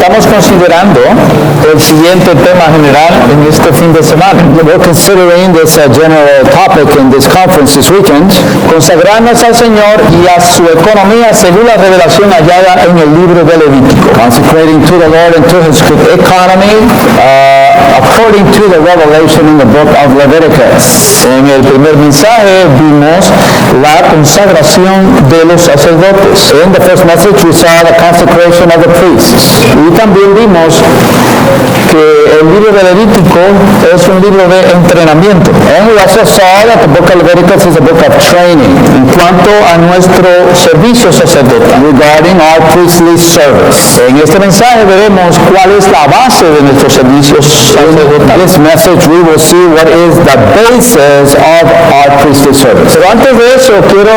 Estamos considerando el siguiente tema general en este fin de semana. We're considering this general topic in this conference this weekend. Consagrarnos al Señor y a su economía según la revelación hallada en el libro de Levítico. Consecrating to the Lord and to His economy according to the revelation in the book of Leviticus. En el primer mensaje vimos la consagración de los sacerdotes. In the first message we saw the consecration of the priests. Y también vimos que el libro de Levítico es un libro de entrenamiento. And we also saw that the book of Leviticus is a book of training en cuanto a nuestro servicio sacerdotal, regarding our priestly service. En este mensaje veremos cuál es la base de nuestro servicio sacerdotal. In this message we will see what is the basis of our priestly service. Pero antes de eso quiero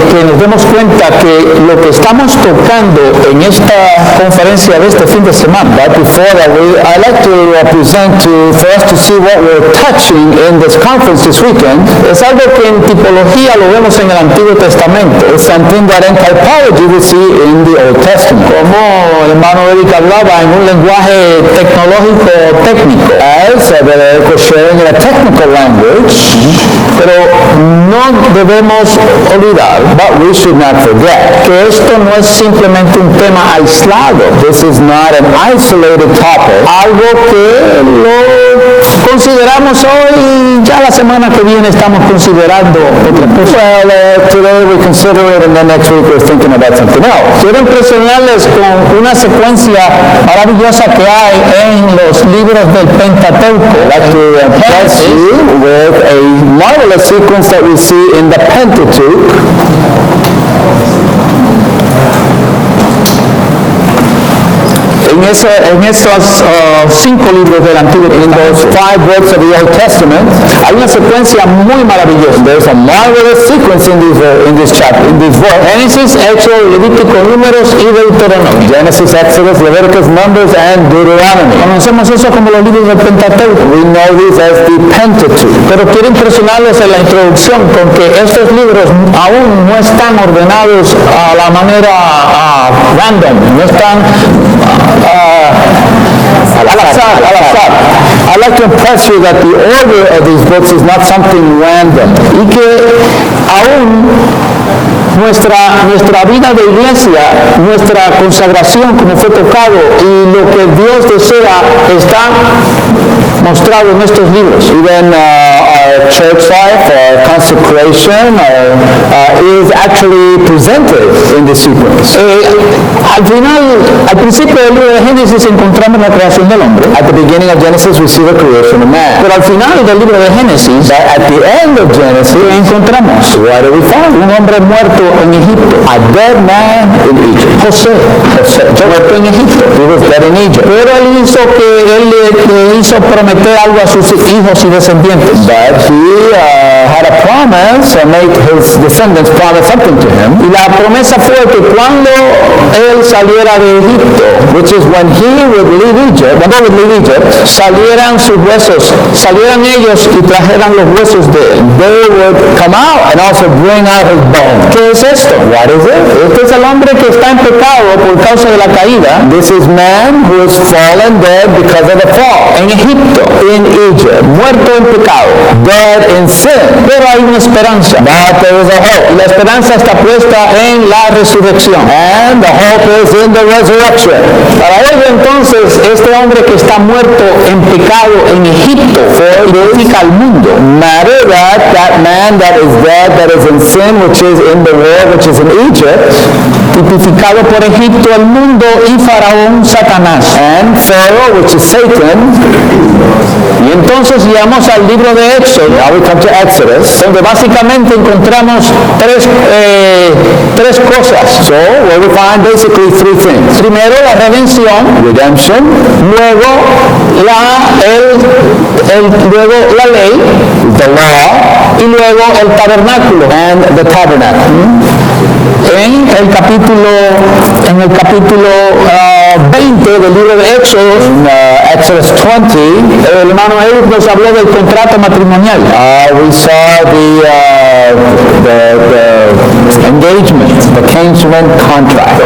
que nos demos cuenta que lo que estamos tocando en esta conferencia de este fin de semana, but before that I'd like to for us to see what we're touching in this conference this weekend. Es algo que en tipología lo vemos en el Antiguo Testamento. It's something that in typology we see in the Old Testament. Como el hermano Eric hablaba en un lenguaje tecnológico técnico. As Brother Eric was sharing in a technical language, pero no debemos olvidar, but we should not forget, que esto no es simplemente un tema aislado. This is not an isolated topic. Algo que lo consideramos hoy y ya la semana que viene estamos considerando otra cosa. Well, today we consider it and then next week we're thinking about something else. Quiero impresionarles con una secuencia maravillosa que hay en los libros del Pentateuco. I'd like to impress you with a marvelous sequence that we see in the Pentateuch. En esos 5 libros del Antiguo Testamento, in those 5 books of the Old Testament, hay una secuencia muy maravillosa. There's a marvelous sequence in this chapter, in this book. Génesis, Éxodo, Levítico, Números y Deuteronomio. Genesis, Exodus, Leviticus, Numbers, and Deuteronomy. Conocemos eso como los libros del Pentateuco. We know these as the Pentateuch. Pero quiero impresionarles en la introducción con que estos libros aún no están ordenados a la manera random, no están al azar. I'd like to impress you that the order of these books is not something random. Y que aún nuestra vida de iglesia, nuestra consagración como fue tocado y lo que Dios desea está mostrado en estos libros. Even our church life, our consecration is actually presented in this sequence. Al principio del libro de Génesis encontramos la creación del hombre. At the beginning of Genesis we see the creation of man. Pero al final del libro de Génesis, but at the end of Genesis, encontramos what do we find? Un hombre muerto en Egipto. A dead man in Egypt. José muerto en Egipto. He was dead in Egypt. Pero él le hizo prometer algo a sus hijos y descendientes. But he had a promise and made his descendants promise something to him. Y la promesa fue que cuando él saliera de Egipto, which is when he would leave Egypt, salieran sus huesos, salieran ellos y trajeran los huesos de él. They would come out and also bring out his bones. ¿Qué es esto? What is it? Este es el hombre que está en pecado por causa de la caída. This is man who is fallen dead because of the fall. En Egipto, in Egypt, muerto en pecado, dead in sin. Pero hay una esperanza. But there is a hope. Y la esperanza está puesta en la resurrección. And the hope is in the resurrection. Para ello entonces, este hombre que está muerto en pecado en Egipto identifica al mundo. Matter that man that is dead, that is in sin, which is in the world, which is in Egypt, tipificado por Egipto, el mundo y Faraón, Satanás. And Pharaoh, which is Satan. Y entonces llegamos al libro de Éxodo. Now we come to Exodus, donde básicamente encontramos tres cosas. So, where we find basically 3 things. Primero, la redención. Redemption. Luego, luego la ley. The law. Y luego el tabernáculo. And the tabernacle. En el capítulo 20 del libro de Éxodo, Exodus 20, el hermano Eric nos habló del contrato matrimonial. We saw the engagement, the kinsman contract.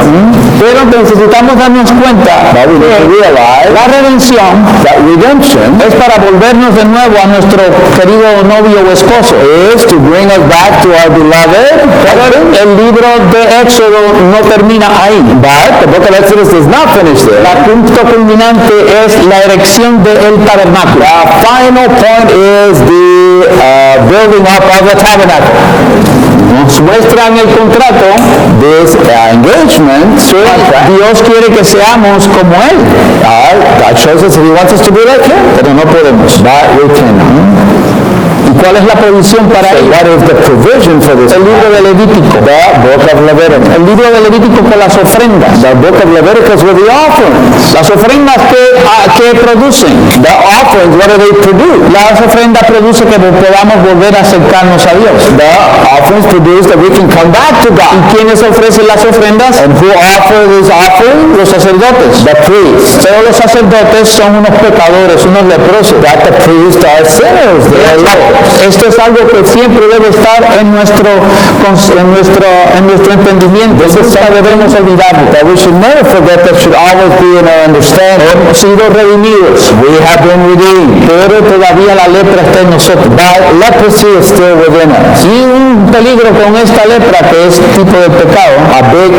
Pero necesitamos darnos cuenta But we need to que realize la redención that redemption es para volvernos de nuevo a nuestro querido novio o esposo. is to bring us back to our beloved husband. El libro de Éxodo no termina ahí. But the book of Exodus does not finish there. La punto culminante es la erección del tabernáculo. The final point is the building up of the tabernacle. Nos muestra en el contrato This engagement, contract, Dios quiere que seamos como Él, God shows us that He wants us to be like Him, pero no podemos. but we cannot. ¿Y cuál es la provisión para So ello? what is the provision for this? El libro de Levítico. The book of Leviticus. El libro de Levítico con las ofrendas. The book of Leviticus with the offerings. Las ofrendas que producen. The offerings, what do they produce? Las ofrendas producen que podamos volver a acercarnos a Dios. The offerings produce that we can come back to ¿Y God. quiénes ofrecen las ofrendas? And who offer these offerings? Los sacerdotes. The priests. Pero los sacerdotes son unos pecadores, unos leprosos. That the priests are sinners. They are lepers. Esto es algo que siempre debe estar en nuestro entendimiento. Nunca debemos olvidarlo. That we should never forget, that should always be in our understanding. Hemos sido redimidos, We have been redeemed. pero todavía la lepra está en nosotros. But leprosy is still within us. Y un peligro con esta lepra, que es tipo de pecado, A big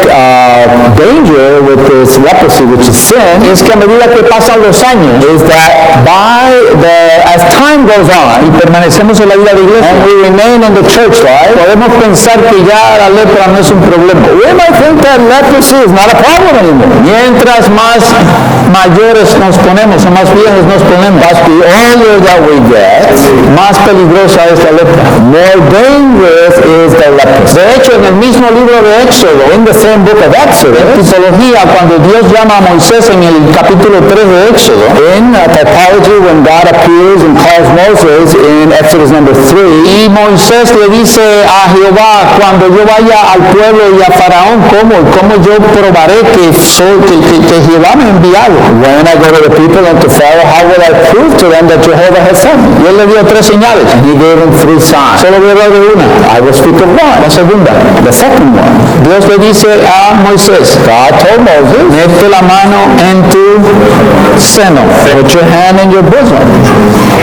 danger with this leprosy, which is sin, es que a medida que pasan los años is that as time goes y on, permanecemos en la vida de iglesia, and we remain in the church life, podemos pensar que ya la lepra no es un problema. we might think that leprosy is not a problem anymore. Mientras más mayores nos ponemos o más viejos nos ponemos, But the older that we get, más peligrosa es la lepra. more dangerous is the leprosy. De hecho, en el mismo libro de Éxodo, In the same book of en Exodus, tipología, cuando Dios llama a Moisés en el capítulo 3 de Éxodo, in typology, when God appears and calls Moses in Exodus number 3, y Moisés le dice a Jehová, cuando yo vaya al pueblo y a Faraón, ¿cómo yo probaré que Jehová me ha enviado? when I go to the people and to Pharaoh, how will I prove to them that Jehovah has sent me? Y él le dio 3 señales. And he gave him 3 signs. Solo voy a hablar de una. I will speak of one. La segunda, The second one, Dios le dice a Moisés, God told Moses, mete la mano en tu seno put your hand in your bosom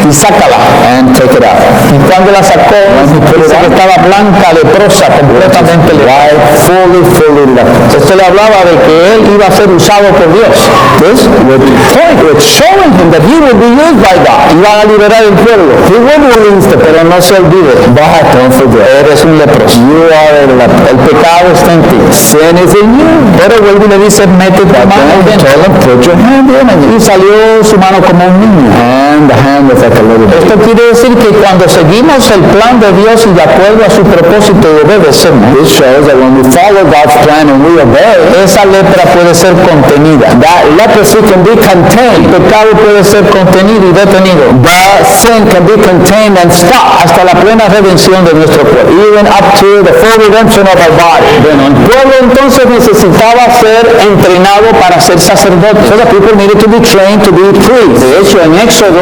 y sácala. and take it out. Y cuando la sacó, dice que estaba blanca, leprosa, completamente leprosa. Fully leprous. Esto le hablaba de que él iba a ser usado por Dios. This would point, it's showing him that he would be used by God. Iba a liberar el pueblo. He would release the Pero no se olvide, But don't forget, eres un leproso. you are a leper. El pecado está en ti. Sin is in you. Pero vuelve y le dice, mete tu mano Then dentro. tell him, put your hand in, Y salió su mano como un niño. and the hand was like a little baby. Esto quiere decir que cuando seguimos el plan de Dios y de acuerdo a su propósito y obedecemos, This shows that when we follow God's plan and we obey, esa lepra puede ser contenida. that leprosy can be El contained. pecado puede ser contenido y detenido The sin can be contained and stopped, hasta la plena redención de nuestro cuerpo. even up to the full redemption of our body. Bueno, el pueblo entonces necesitaba ser entrenado para ser sacerdote. So the people needed to be trained to be priests. De hecho, en Éxodo,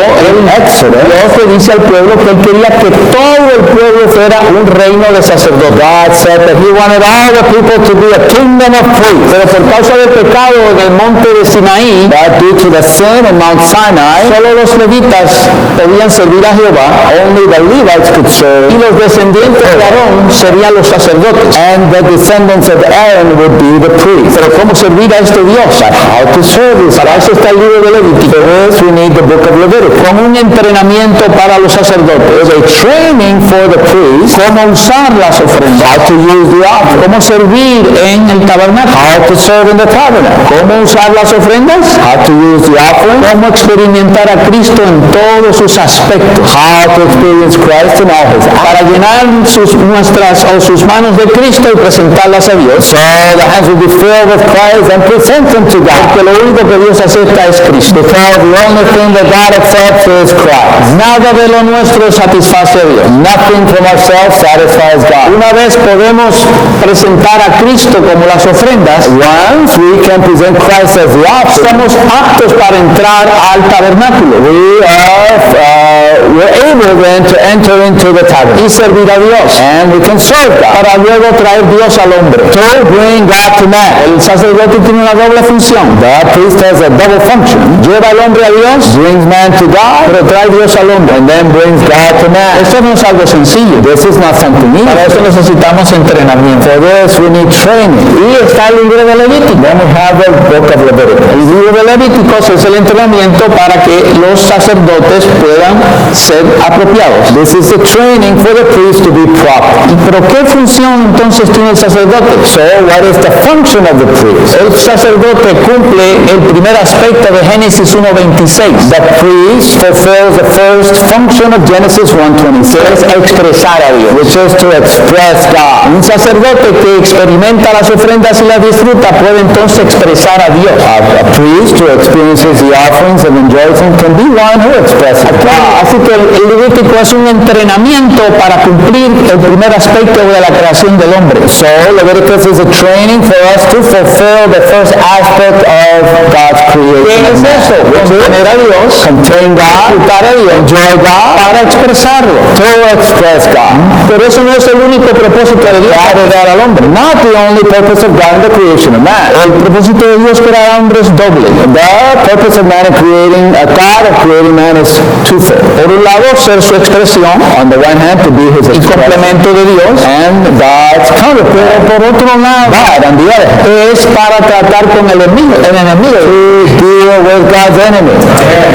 Dios le dice al pueblo que él quería que todo el pueblo fuera un reino de sacerdotes. God said that he wanted all the people to be a kingdom of priests. Pero por causa del pecado en el monte de Sinaí, But due to the sin in Mount Sinai, solo los levitas podían servir a Jehová only the Levites could serve, y los descendientes de Aarón serían los sacerdotes. and the descendants of Aaron would be the priests. Pero ¿cómo servir a este Dios? How to serve this Para God? eso está el libro de Levítico, For this we need the book of Leviticus. con un entrenamiento para los sacerdotes. There's a training for the priests, Cómo usar las ofrendas, how to use the offering, cómo servir en el tabernáculo, how to serve in the tabernacle, cómo usar las ofrendas, how to use the offering, cómo experimentar a Cristo en todos sus aspectos, how to experience Christ in all his acts. para llenar sus manos de Cristo y presentarlas a Dios. So the hands will be filled with Christ and present them to God. Porque lo único que Dios acepta es Cristo. Because the only thing that God accepts is Christ. Nada de lo nuestro satisface a Dios. Nothing from ourselves satisfies God. Una vez podemos presentar a Cristo como las ofrendas, Once we can present Christ as the offering, estamos aptos para entrar al tabernáculo. we are we're able then to enter into the tabernacle. y servir a Dios, And we can serve God. para luego traer Dios al hombre. To bring God to man. El sacerdote tiene una doble función. The priest has a double function. Lleva al hombre a Dios, Brings man to God, pero trae Dios al hombre. and then brings God to man. Esto no es algo sencillo. This is not something Para easy. eso necesitamos entrenamiento. For this, we need training. Y está el libro de Levítico. Then we have the book of Leviticus. El libro de Levíticos es el entrenamiento para que los sacerdotes puedan ser apropiados. This is the training for the priest to be proper. ¿Pero qué función entonces tiene el sacerdote? So what is the function of the priest? El sacerdote cumple el primer aspecto de Génesis 1:26. The priest fulfills the first function of Genesis 1:26, Es expresar a Dios. which is to express God. Un sacerdote que experimenta las ofrendas y las disfruta puede entonces expresar a Dios. A priest who experiences the offerings and enjoys them can be one who expresses God. Así que el Levítico es un entrenamiento para cumplir el primer aspecto de la creación del hombre. So Leviticus is a training for us to fulfill the first aspect of God's ¿Qué creation. es eso? Contener a Dios, Contain God, disfrutar a Dios, enjoy God, para expresarlo. to express God. Pero eso no es el único propósito de Dios para crear al hombre. Not the only purpose of God in the creation of man. El propósito de Dios crear al hombre es doble. The purpose of man in creating God of creating man is twofold. Por un lado, ser su expresión On the one hand, to be his y expression, complemento de Dios. and God's counterpart. Por otro lado, But on the other hand, es para tratar con el enemigo. to deal with God's enemy.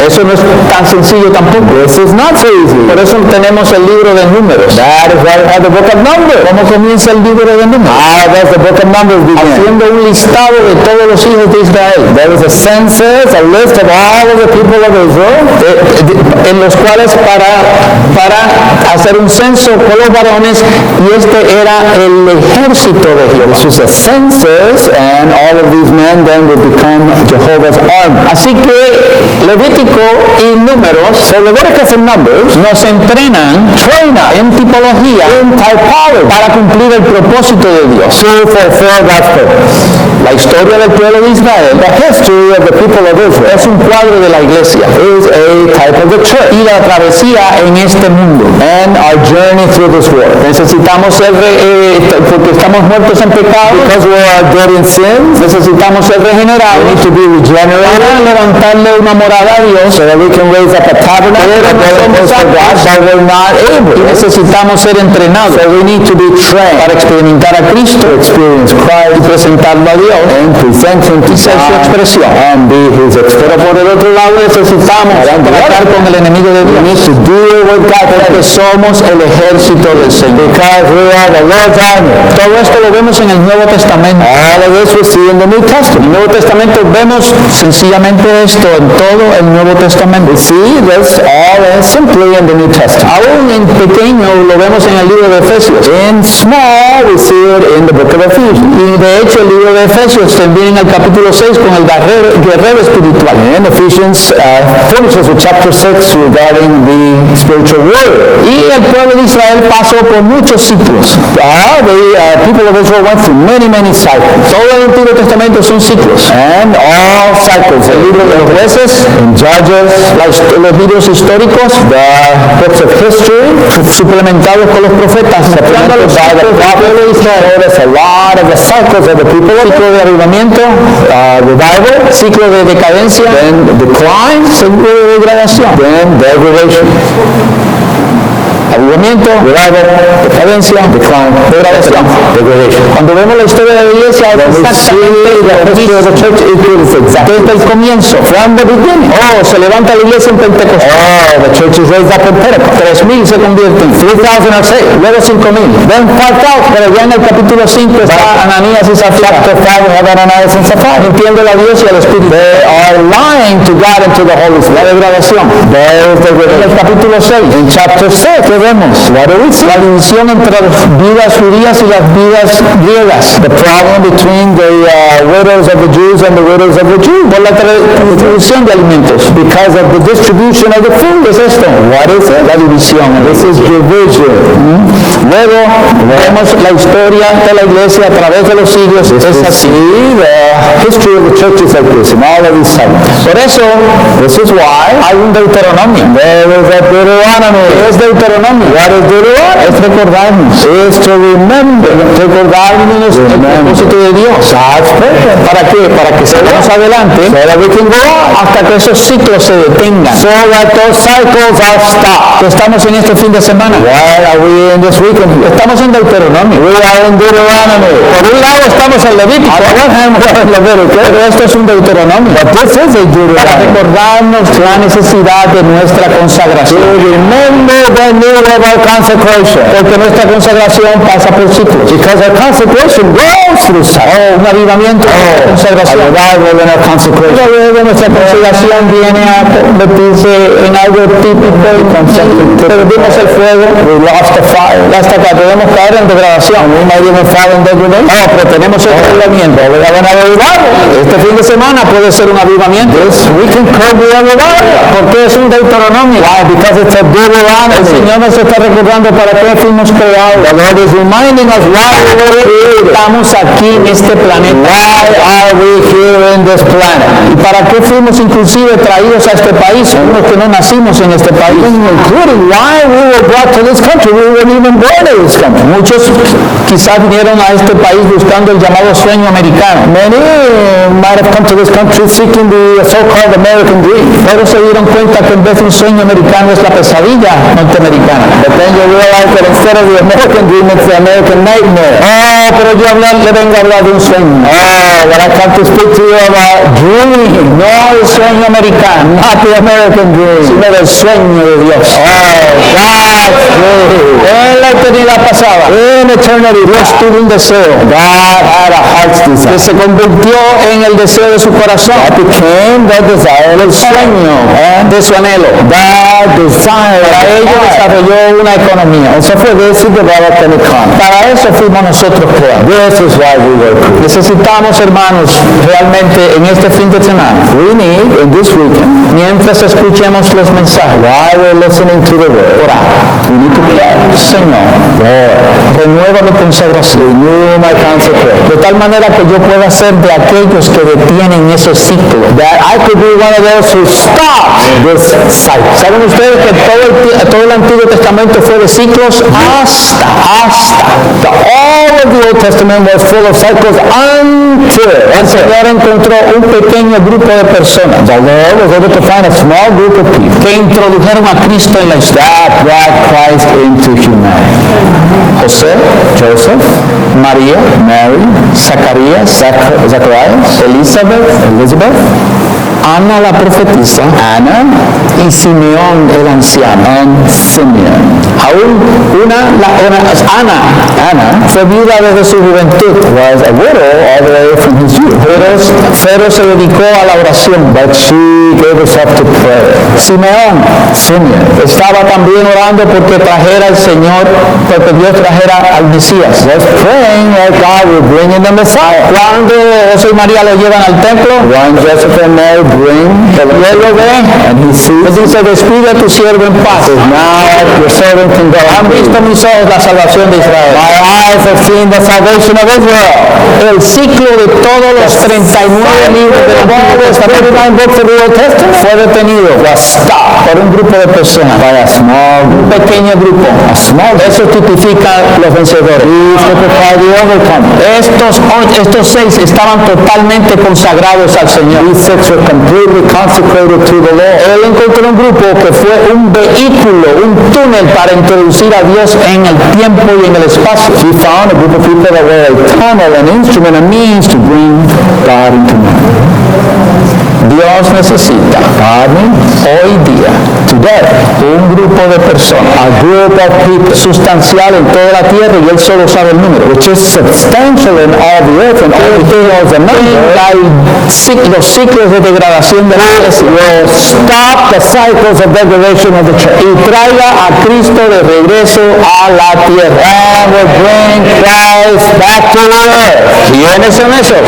Eso no es tan sencillo tampoco. This is not so easy. Por eso tenemos el libro de Números. That is why we have the book of Numbers. ¿Cómo comienza el libro de Números? How does the book of Numbers begin? Haciendo un listado de todos los hijos de Israel, There is a census, a list of all of the people of Israel, en los cuales para hacer un censo con los varones, y este era el ejército de Jehová. which is a census, and all of these men then would become Jehovah's army. Así que Levítico y Números So Leviticus and Numbers nos entrenan, en tipología, in typology para cumplir el propósito de Dios. to fulfill God's purpose. La historia del pueblo de Israel The history of the people of Israel es un cuadro de la iglesia is a type of the church y la travesía en este mundo. and our journey through this world. Necesitamos ser, porque estamos muertos en pecado, Because we are dead in sins, necesitamos ser we regenerados need to be regenerated para levantarle una morada a Dios. so that we can raise up a tabernacle Pero and no dwell somos close to God, aptos. but we're not Y able. necesitamos ser entrenados So we need to be trained para experimentar a Cristo to experience y Christ presentarlo a Dios and present Him to y ser su God expresión. and be His Pero expression. por el otro lado necesitamos tratar con el enemigo de We need Dios, to deal with God porque somos el ejército del Señor. because we are the Lord's army. Todo esto lo vemos en el Nuevo Testamento. All of this we see in the New En el Testament. Nuevo Testamento vemos sencillamente esto en todo el Nuevo Testamento. We see this all simply in the New Testament. Aún en pequeño lo vemos en el libro de Efesios. In small, we see it in the book of Ephesians. Y de hecho el libro de Efesios también en el capítulo 6 con el guerrero espiritual. And Ephesians finishes with chapter 6 regarding the spiritual warrior. Y el pueblo de Israel pasó por muchos ciclos. The people of Israel went through many, many cycles. Todo el Antiguo Testamento son ciclos. And all cycles, the libro de los jueces, and Judges, Los libros históricos the books of history, suplementados con los profetas, mostrando los by the ciclos del pueblo de prophets, Israel. showed us a lot of the cycles of the people of Ciclo de avivamiento, revival, ciclo de decadencia, then decline, ciclo de degradación. then degradation. Avivamiento, Revival, decadencia, decline, degradación. degradation. Cuando vemos la historia de la iglesia es When we see the history of the church, it is exactly desde el comienzo. from the beginning. Oh, se levanta la iglesia en Pentecostés. Oh, the church is raised up in Pentecost. 3,000 se convierten. 3,000 are saved. Luego 5,000. Then 5,000. Pero ya en el capítulo 5 está Ananías y Zafira. Chapter 5, we have Ananias and Sapphira. Mintiéndole a Dios y al Espíritu. They are lying to God and to the Holy La Spirit. degradación. There is the En el revelation. capítulo 6. In chapter 6, we vemos, what do we see? La división entre las vidas judías y las vidas griegas. The problem between the widows of the Jews and the widows of the Jews. Por la distribución de alimentos. Because of the distribution of the food. ¿Qué es esto? What is it? La división. This is division. Luego vemos la historia de la iglesia a través de los siglos. Es We así. see the history of the churches like this in all of these sites. Por eso, This is why hay un Deuteronomio. there is a Deuteronomy. ¿Qué es Deuteronomio? What is Deuteronomy? Es recordarnos. Is to remember. Recordarnos el propósito de Dios. God's purpose. ¿Para qué? Para que sigamos adelante So that we can go on. hasta que esos ciclos se detengan. So that those cycles are stopped. Estamos en este fin de semana. Why are we in this weekend here? Estamos en Deuteronomio. We are in Deuteronomy. Por un lado estamos en Levítico, On the one hand, we are in Leviticus. pero esto es un Deuteronomio. But this is a Para Deuteronomy. recordarnos la necesidad de nuestra To consagración. remember the need of our consecration. Porque nuestra consagración pasa por ciclos. Because our consecration goes through cycles. Un avivamiento, A consagración. revival in our consecration. Pero luego nuestra consagración viene a convertirse en algo típico y perdimos el fuego. We lost the fire. Hasta que podemos caer en degradación. We might even fall in degradation. No, pero tenemos el avivamiento. Este fin de semana puede ser un avivamiento. This weekend could be a revival. Porque es un Deuteronomio. Why? Because it's a El Deuteronomy. Señor nos está recordando para qué fuimos creados. The Lord is reminding us why we were created. Estamos aquí en este planeta. Why are we here in this planet? ¿Y para qué fuimos inclusive traídos a este país? Unos que no nacimos en este país. Including why we were brought to this country. We weren't even born in this country. Muchos quizás vinieron a este país buscando el llamado sueño americano. Many might have come to this country seeking the so-called American dream. Pero se dieron cuenta que en vez de un sueño americano es la pesadilla norteamericana. But then you realize that instead of the American dream, it's the American nightmare. Oh, pero yo le vengo a hablar de un sueño. Oh, when I come to speak to you about dream, No el sueño americano, not the American dream. sino del sueño de Dios. God's dream. En la eternidad pasada, In eternity, Dios tuvo un deseo God had a heart's que desire. se convirtió en el deseo de su corazón, That became the desire of el sueño de su anhelo. God desired. Para ello desarrolló una economía. And so for this, he developed an economy. Para eso fuimos nosotros creados. This is why we were created. Necesitamos, hermanos, realmente en este fin de semana, We need, in this weekend, mientras escuchemos los mensajes, while we're listening to the word, orar. we need to pray. Señor, Lord, renueva mi consagración, renew my consecration. de tal manera que yo pueda ser de aquellos que detienen ese ciclo. That I could be one of those who stops this cycle. ¿Saben ustedes que todo el Antiguo Testamento fue de ciclos hasta? All of the Old Testament was full of cycles until El Señor encontró un pequeño grupo de personas the Lord was able to find a small group of people que introdujeron a Cristo en la historia. that brought Christ into humanity. José, Joseph, María, Mary, Zacarías, Zacharias, Elizabeth, Ana la profetisa Anna, y Simeón el anciano. and Simeon. Aún Ana fue viuda desde su juventud, Was a widow all the way from his youth. pero se dedicó a la oración. But she gave herself to prayer. Simeón estaba también orando porque trajera al Señor, porque Dios trajera al Mesías. Was praying that God would bring in the Messiah. Cuando José y María lo llevan al templo, When Joseph and Mary bring the y él lo ve, and he le sees, dice, despide a tu siervo en paz. now your servant can go. Han visto mis ojos la salvación de Israel. My eyes have seen the salvation of Israel. El ciclo de todos los 39 libros del Antiguo Testamento books of the Old Testament fue detenido por un grupo de personas, by a small un pequeño grupo. Eso tipifica los vencedores. typify the overcomers. Estos 6 estaban totalmente consagrados al Señor. These 6 were completely consecrated to the Lord. Él encontró un grupo que fue un vehículo, un túnel para introducir a Dios en el tiempo y en el espacio. He found a group of people that were a tunnel, an instrument, a means to bring God into man. Dios necesita hoy día, today, un grupo de personas, A group of people sustancial en toda la tierra y Él solo sabe el número. which is substantial in all the earth and all the knows the number. Los ciclos de degradación de la iglesia Will stop the cycles of degradation of the church. y traiga a Cristo de regreso a la tierra. And will bring Christ back to the earth. ¿Quiénes son esos?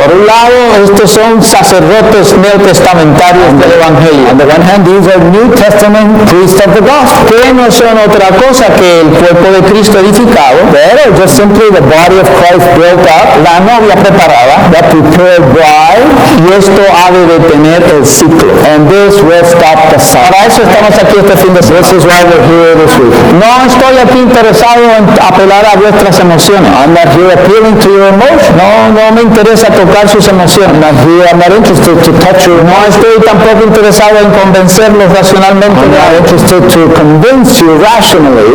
Por un lado, estos son sacerdotes sacerdotes neotestamentarios del Evangelio. On the one hand, these are New Testament priests of the gospel. Que no son otra cosa que el cuerpo de Cristo edificado, They are just simply the body of Christ built up, la novia preparada, the prepared bride, y esto ha de detener el ciclo. and this will stop the cycle. Para eso estamos aquí este fin de semana. This is why we're here this week. No estoy aquí interesado en apelar a vuestras emociones. I'm not here appealing to your emotions. No me interesa tocar sus emociones. I'm not interested to touch your No emotions. estoy tampoco interesado en convencerlos racionalmente. I'm not interested to convince you rationally.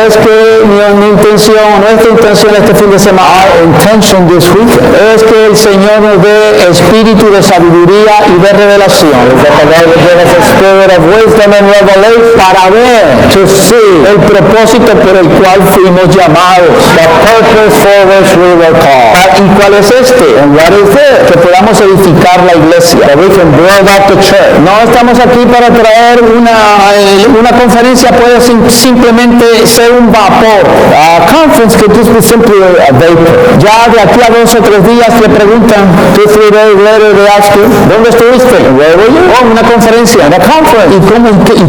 Es que nuestra intención este fin de semana Our intention this weekend es que el Señor nos dé espíritu de sabiduría y de revelación is that the Lord will give us a spirit of wisdom and revelation para ver to see el propósito por el cual fuimos llamados. the purpose for which we were called. ¿Y cuál es este? And what is it? Que podamos edificar la iglesia. That we can build up the church. No estamos aquí para traer una conferencia, puede simplemente ser un vapor. A conference could just be simply a vapor. Ya de aquí a 2 o 3 días le preguntan, 2 or 3 days later they ask you, ¿dónde estuviste? where were you? Oh, en una conferencia. In a conference. ¿Y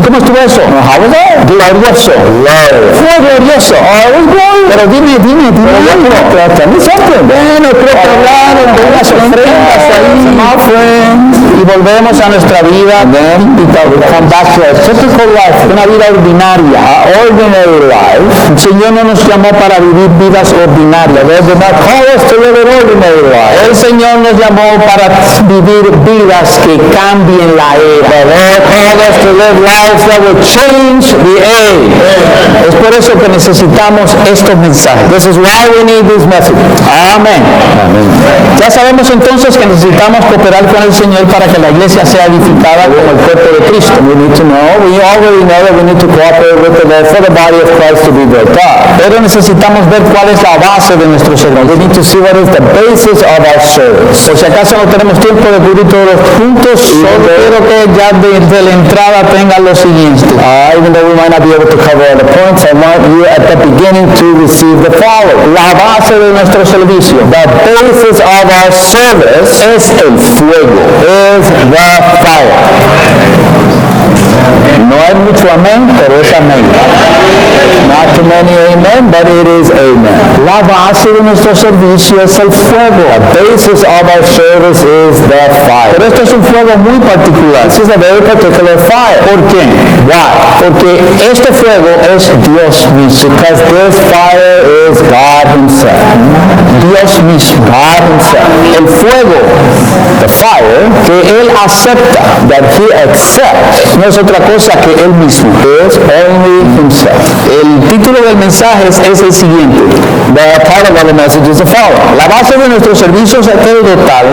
cómo estuvo eso? How was that? Glorioso. Glorious. Fue glorioso. Oh, it was glorious. Pero dime algo. Tell me something. Bueno, creo que hablaron de unas ofrendas Some ahí. offerings. Y volvemos a nuestra vida. We come back to a typical life, Una vida ordinaria. ordinary life. El Señor no nos llamó para vivir vidas ordinarias. God did not call us to live an ordinary life. El Señor nos llamó para vivir vidas que cambien la era. The Lord called us to live lives that will change the age. Es por eso que necesitamos estos mensajes. This is why we need these messages. Amén. Ya sabemos entonces que necesitamos cooperar con el Señor para que la iglesia sea edificada como el cuerpo de Cristo. We already know that we need to cooperate with the Lord for the body of Christ to be built up. Pero necesitamos ver cuál es la base de nuestro We servicio. need to see what is the basis of our service. Por si acaso no tenemos tiempo de cubrir todos los puntos, solo quiero que ya desde la entrada tengan lo siguiente. Even though we might not be able to cover all the points, I want you at the beginning to receive the following. La base de nuestro servicio The basis of our service es el fuego. is the fire. No hay mucho amén, pero es amén. Not too many amen, but it is amen. La base de nuestro servicio es el fuego. The basis of our service is the fire. Pero esto es un fuego muy particular. This is a very particular fire. ¿Por qué? Why? Porque este fuego es Dios mismo. Because this fire is God himself. Dios mismo. God himself. El fuego The fire que Él acepta that he accepts no es otra cosa que Él mismo. is only himself. El título del mensaje es el siguiente. The title of the message is the following. La base de nuestro servicio sacerdotal,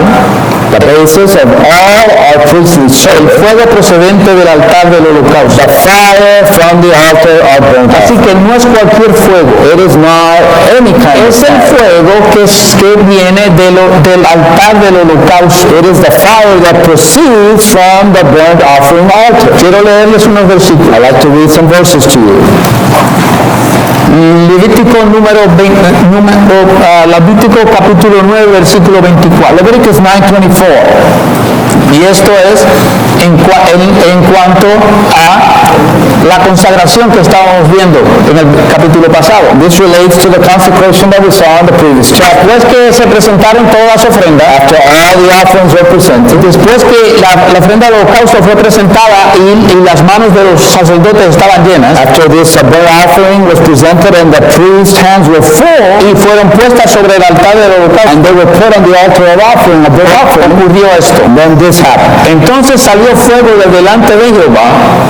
The basis of all our priestly el service, fuego procedente del altar del holocausto. the fire from the altar of burnt Así offering. que no es cualquier fuego. It is not any kind of Es el fire. fuego que viene del altar del holocausto. It is the fire that proceeds from the burnt offering altar. Quiero leerles unos versículos. I'd like to read some verses to you. Levítico Levítico capítulo 9, versículo 24. Leviticus 9:24. Y esto es en cuanto a la consagración que estábamos viendo en el capítulo pasado. This relates to the consecration that we saw in the previous chapter. Después que se presentaron todas las ofrendas, After all the offerings were presented, después que la ofrenda del holocausto fue presentada y las manos de los sacerdotes estaban llenas, after this burnt offering was presented and the priest's hands were full, y fueron puestas sobre el altar del holocausto, and they were put on the altar of offering, a burnt offering, ocurrió esto. and then this happened. Entonces salió fuego de delante de Jehová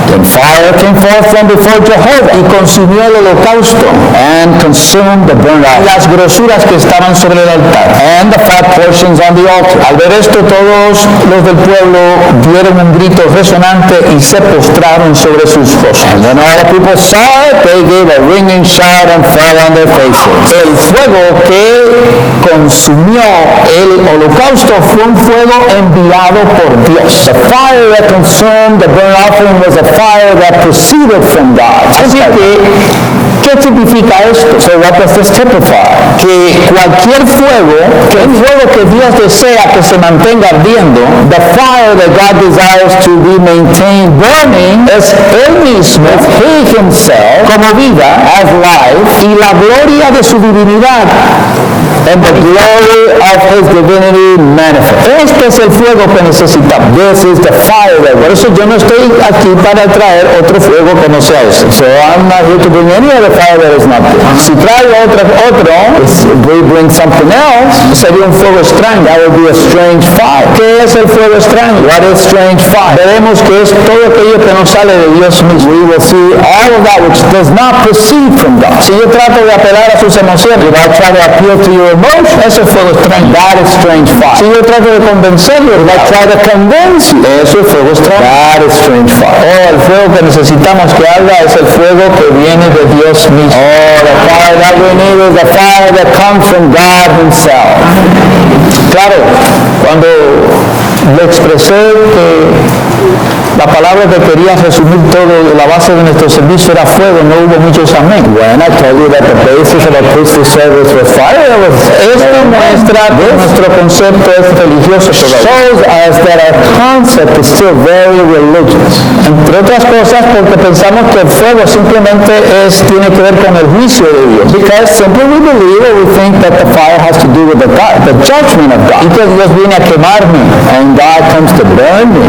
Then fire came forth from before Jehovah y consumió el holocausto and consumed the burnt y offering las grosuras que estaban sobre el altar. and the fat portions on the altar. Al ver esto, todos los del pueblo dieron un grito resonante y se postraron sobre sus rostros. And when all the people saw it, they gave a ringing shout and fell on their faces. El fuego que consumió el holocausto fue un fuego enviado por Dios. The fire that consumed the burnt offering was a fire that proceeded from God. Así que, ¿qué ¿Qué tipifica esto? So what does this typify? Que cualquier fuego, que el fuego que Dios desea que se mantenga ardiendo, The fire that God desires to be maintained burning es Él mismo is He Himself como vida as life, y la gloria de su divinidad. and the glory of His divinity manifest. Este es el fuego que necesitamos. This is the fire that Por eso yo no estoy aquí para traer otro fuego que no sea ese. So I'm not here to bring any other fire that is not this. Si traigo otro, If we bring something else, sería un fuego extraño. that would be a strange fire. ¿Qué es el fuego extraño? What is strange fire? Veremos que es todo aquello que no sale de Dios mismo. We will see all of that which does not proceed from God. Si yo trato de apelar a sus emociones, If I try to appeal to your emotions, eso es fuego extraño. that is strange Si fire. yo trato de convencerlos, If I try to convince you, eso es fuego extraño. that is strange fire. Oh, el fuego que necesitamos que haga es el fuego que viene de Dios mismo. Oh, the fire that we need is the fire that comes from God Himself. Claro, cuando le expresé que la palabra que quería resumir todo, la base de nuestro servicio era fuego, no hubo muchos amén. When I told you that the basis of our priestly service was fire, it was Esto muestra que nuestro concepto es religioso todavía. shows us that our concept is still very religious. Entre otras cosas porque pensamos que el fuego simplemente tiene que ver con el juicio de Dios. Because simply we believe or we think that the fire has to do with the judgment of Y God. que Dios viene a quemarme. And God comes to burn me.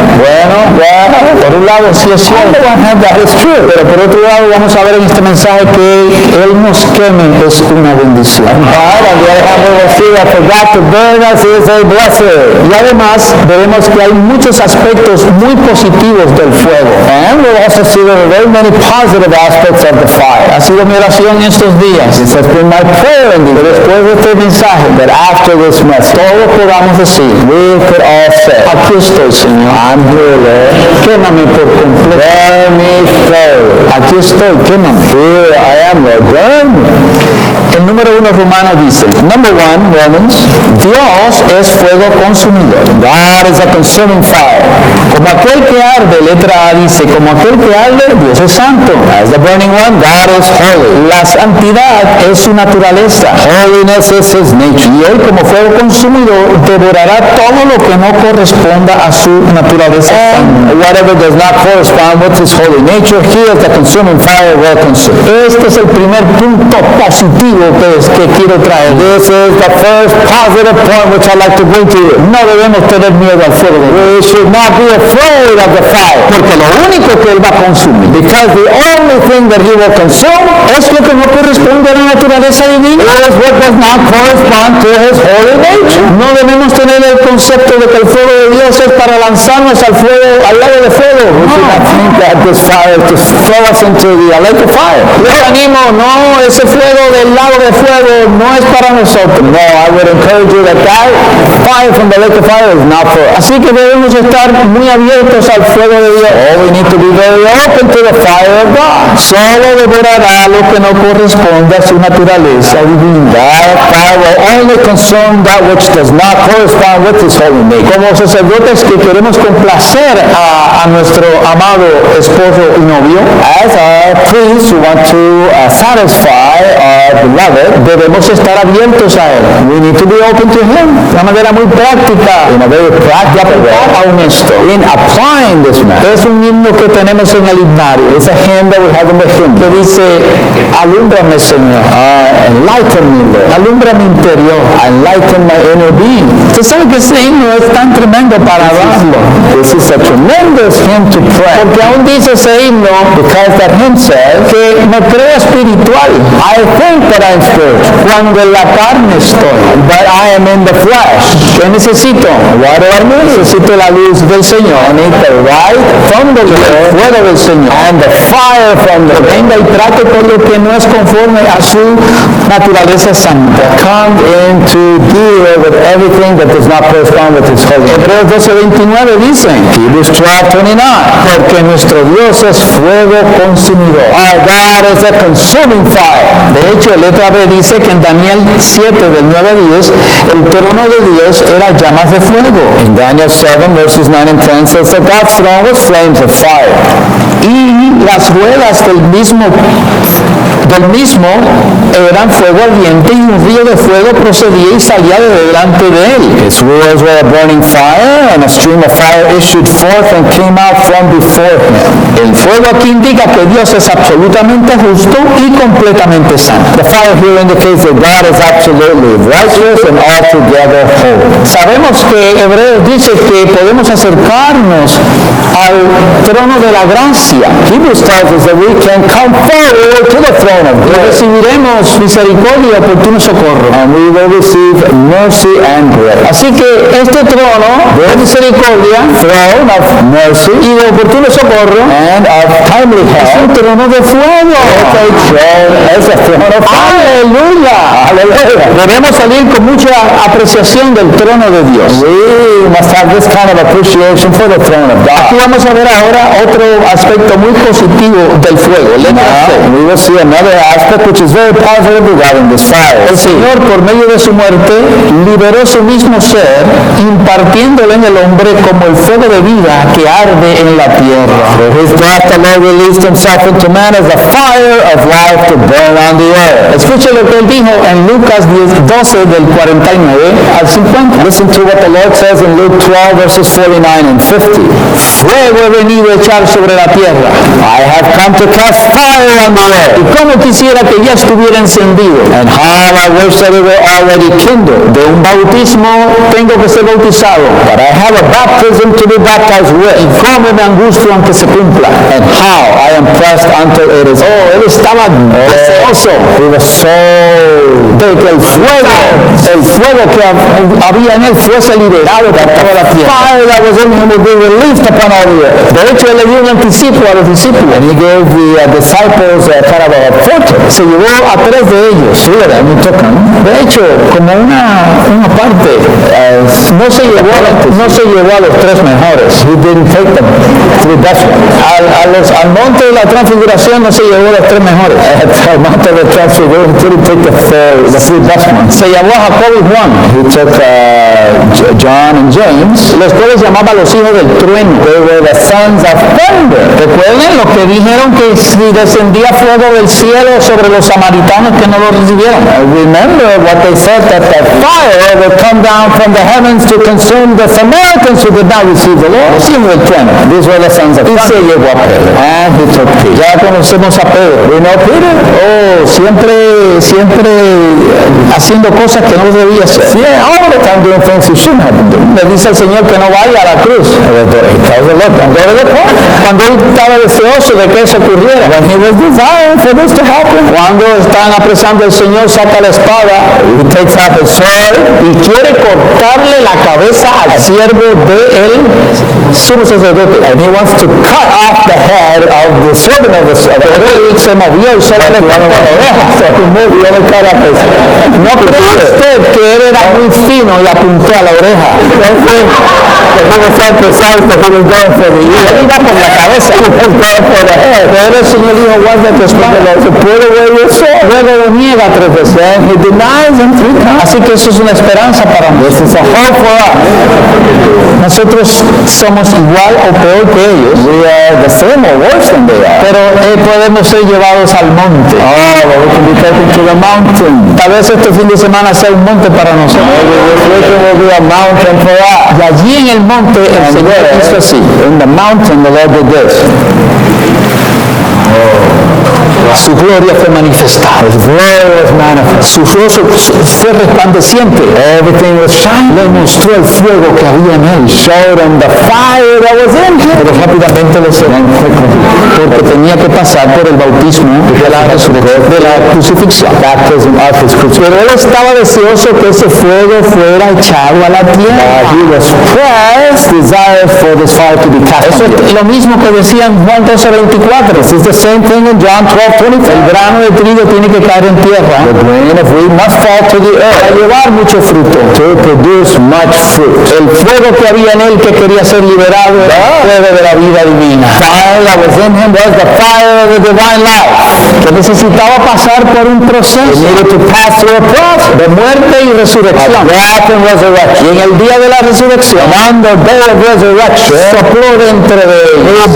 Por un lado sí es On the cierto, one hand, that is true. pero por otro lado vamos a ver en este mensaje que Él nos queme es una bendición. But on the other hand, we will see that for God to burn us is a blessing. Y además veremos que hay muchos aspectos muy positivos del fuego. And we'll also see that there are very many positive aspects of the fire. Ha sido mi oración estos días, This has been my prayer in que these days, después de este mensaje that after this message, todos podamos decir, we could all say, aquí estoy, Señor, I'm here, Lord. quémame por completo. Burn me thoroughly. Aquí estoy, quémame. Here I am, Lord. Burn me. El número 1 romano dice, Number 1, Romans, Dios es fuego consumidor. God is a consuming fire. Como aquel que arde, letra A dice, como aquel que arde, Dios es santo. As the burning one, God is holy. La santidad es su naturaleza. Holiness is His nature. Y Él como fuego consumidor devorará todo lo que no corresponda a su naturaleza santa. And whatever does not correspond with His holy nature, He as the consuming fire will consume. Este es el primer punto positivo que quiero traer. This is the first positive point which I'd like to bring to you. No debemos tener miedo al fuego de Dios, We should not be afraid of the fire, porque lo único que Él va a consumir because the only thing that He will consume es lo que no corresponde a la naturaleza divina. is what does not correspond to His holy nature. No debemos tener el concepto de que el fuego de Dios es para lanzarnos al lago de fuego. We should not think that this fire is to throw us into the lake of fire. Les animo, no, ese fuego del lago de fuego no es para nosotros. No, I would encourage you that fire from the lake of fire is not for us. Así que debemos estar muy abiertos al fuego de Dios. Oh, we need to be very open to the fire of God. Solo devorará lo que no corresponde a su naturaleza divina. That fire will only consume that which does not correspond with His holy nature. Como sacerdotes que queremos complacer a nuestro amado esposo y novio, As a priests who want to satisfy our beloved, debemos estar abiertos a Él. we need to be open to Him De una manera muy práctica in a very practical way. aún esto. In applying this method, Es un himno que tenemos en el himnario. it's a hymn that we have in the hymn. Que dice, alúmbrame, Señor. Enlighten me, Lord. Alumbra mi interior. Enlighten my inner being. Usted sabe que ese himno es tan tremendo para darlo. This is a tremendous hymn to pray. Porque aún dice ese himno Because that hymn says, que me creo espiritual I think that I'm spiritual, cuando en la carne estoy. but I am in the flesh. ¿Qué necesito? What do I need? Necesito la luz del Señor. I need the light from the El Lord fuego del Señor. and the fire from the Lord. Venga y trate todo lo que no es conforme a su naturaleza santa. Come in to deal with everything that does not correspond with His holy nature. Hebreos 12:29 dice, Hebrews 12:29. porque nuestro Dios es fuego consumidor. Our God is a consuming fire. De hecho, el letra B dice que en Daniel 7, del 9 a 10, el trono de Dios era llamas de fuego. In Daniel 7, verses 9 and 10 says that God's throne was flames of fire. Y las ruedas Del mismo eran fuego ardiente y un río de fuego procedía y salía de delante de él. His wheels were a burning fire, and a stream of fire issued forth and came out from before him. El fuego aquí indica que Dios es absolutamente justo y completamente santo. The fire here indicates that God is absolutely righteous and altogether holy. Sabemos que Hebreos dice que podemos acercarnos al trono de la gracia. Hebrews tells us that we can come forward to the throne of Y grace, recibiremos misericordia y oportuno socorro. and we will receive mercy and grace. Así que este trono de misericordia Throne of mercy y de oportuno socorro and of timely es help. un trono de fuego. It's a throne of fire. Aleluya. Hallelujah. Debemos salir con mucha apreciación del trono de Dios. We must have this kind of appreciation for the throne of Aquí God. vamos a ver ahora otro aspecto muy positivo del fuego. Letra C. Now, we will see another aspect which is very positive regarding this fire. El Señor, por medio de su muerte, liberó su mismo ser, impartiéndole en el hombre como el fuego de vida que arde en la tierra. For his death, the Lord released himself into man as a fire of life to burn on the earth. Escuche lo que él dijo en Lucas 12 del 49 al 50. Listen to what the Lord says in Luke 12, verses 49 and 50. Fuego he venido a echar sobre la tierra. I have come to cast fire on the Y earth. cómo quisiera que ya estuviera encendido. And how I wish that it were already kindled. De un bautismo tengo que ser bautizado. But I have a baptism to be baptized with. Y cómo me angustio aunque se cumpla. And how I am pressed until it is Oh, él estaba deseoso He was so de que el fuego que había en él fuese liberado por toda la tierra. fire that was in him would be released upon all the earth. De hecho, él le dio un anticipo a los discípulos. And he gave the disciples kind of a foretaste. Se llevó a 3 de ellos. Two of them he took them. De hecho, como una parte, no se llevó a los 3 mejores. He didn't take them to the best one. Al monte de la transfiguración no se llevó a los 3 mejores. At the Mount of the Transfiguration, he didn't take the three best ones. Se llevó a Jacob y Juan, He took John and James. los cuales llamaba los hijos del trueno. They were the sons of thunder. Recuerden lo que dijeron que si descendía fuego del cielo sobre los samaritanos que no lo recibieron. Remember what they said, that the fire would come down from the heavens to consume the Samaritans who did not receive the Lord. Los hijos del trueno. These were the sons of Y se thunder. llevó a Pedro. And he took Peter. Ya conocemos a Pedro. We know Peter. Oh, siempre haciendo cosas que no debía hacer. Yeah, all the time doing things he shouldn't have been doing. Le dice al Señor que no vaya a la cruz. He tells the Lord, don't go to the cross. Cuando él estaba deseoso de que eso ocurriera. When he was desiring for this to happen, Cuando están apresando al Señor, saca la espada he takes out his sword y quiere cortarle la cabeza al siervo de él, sumo sacerdote. and he wants to cut off the head of the servant of the Pero él se movió y solo le cortó la oreja. No cree usted que él era muy fino y apuntó a la oreja. Él iba por la cabeza. Pero el Señor dijo, guarda tu espada. Luego lo niega 3 veces. He denies him 3 times. Así que eso es una esperanza para nosotros. This is a hope for us. Nosotros somos igual o peor que ellos, We are the same or worse than they are. pero podemos ser llevados al monte. Oh, but we can be taken to the mountain. Tal vez este fin de semana sea un monte para nosotros. This weekend will be a mountain for us. Y allí en el monte el And Señor hizo así. in the mountain, the Lord did this. Su gloria fue manifestada. His glory was manifest. Su rostro fue resplandeciente. Everything was shining. Le mostró el fuego que había en él. Showed him the fire that was in him. Pero rápidamente le cerró porque tenía que pasar por el bautismo de la resurrección, de la crucifixión. Baptism of his crucifixion. Pero él estaba deseoso que ese fuego fuera echado a la tierra. He was pressed, desirous for this fire to be cast Eso on the es earth. lo mismo que decía en Juan 12:24. This is the same thing in John 12:25. El grano de trigo tiene que caer en tierra The grain of wheat must fall to the para earth llevar mucho fruto. to produce much fruit. El fuego que había en él que quería ser liberado era el fuego de la vida divina. Fire that was in him was the fire of the divine life. Que necesitaba pasar por un He proceso needed to pass through a process de muerte y of resurrección. death and Y resurrection. en el día de la resurrección, On the day of resurrection, sopló dentro de ellos. He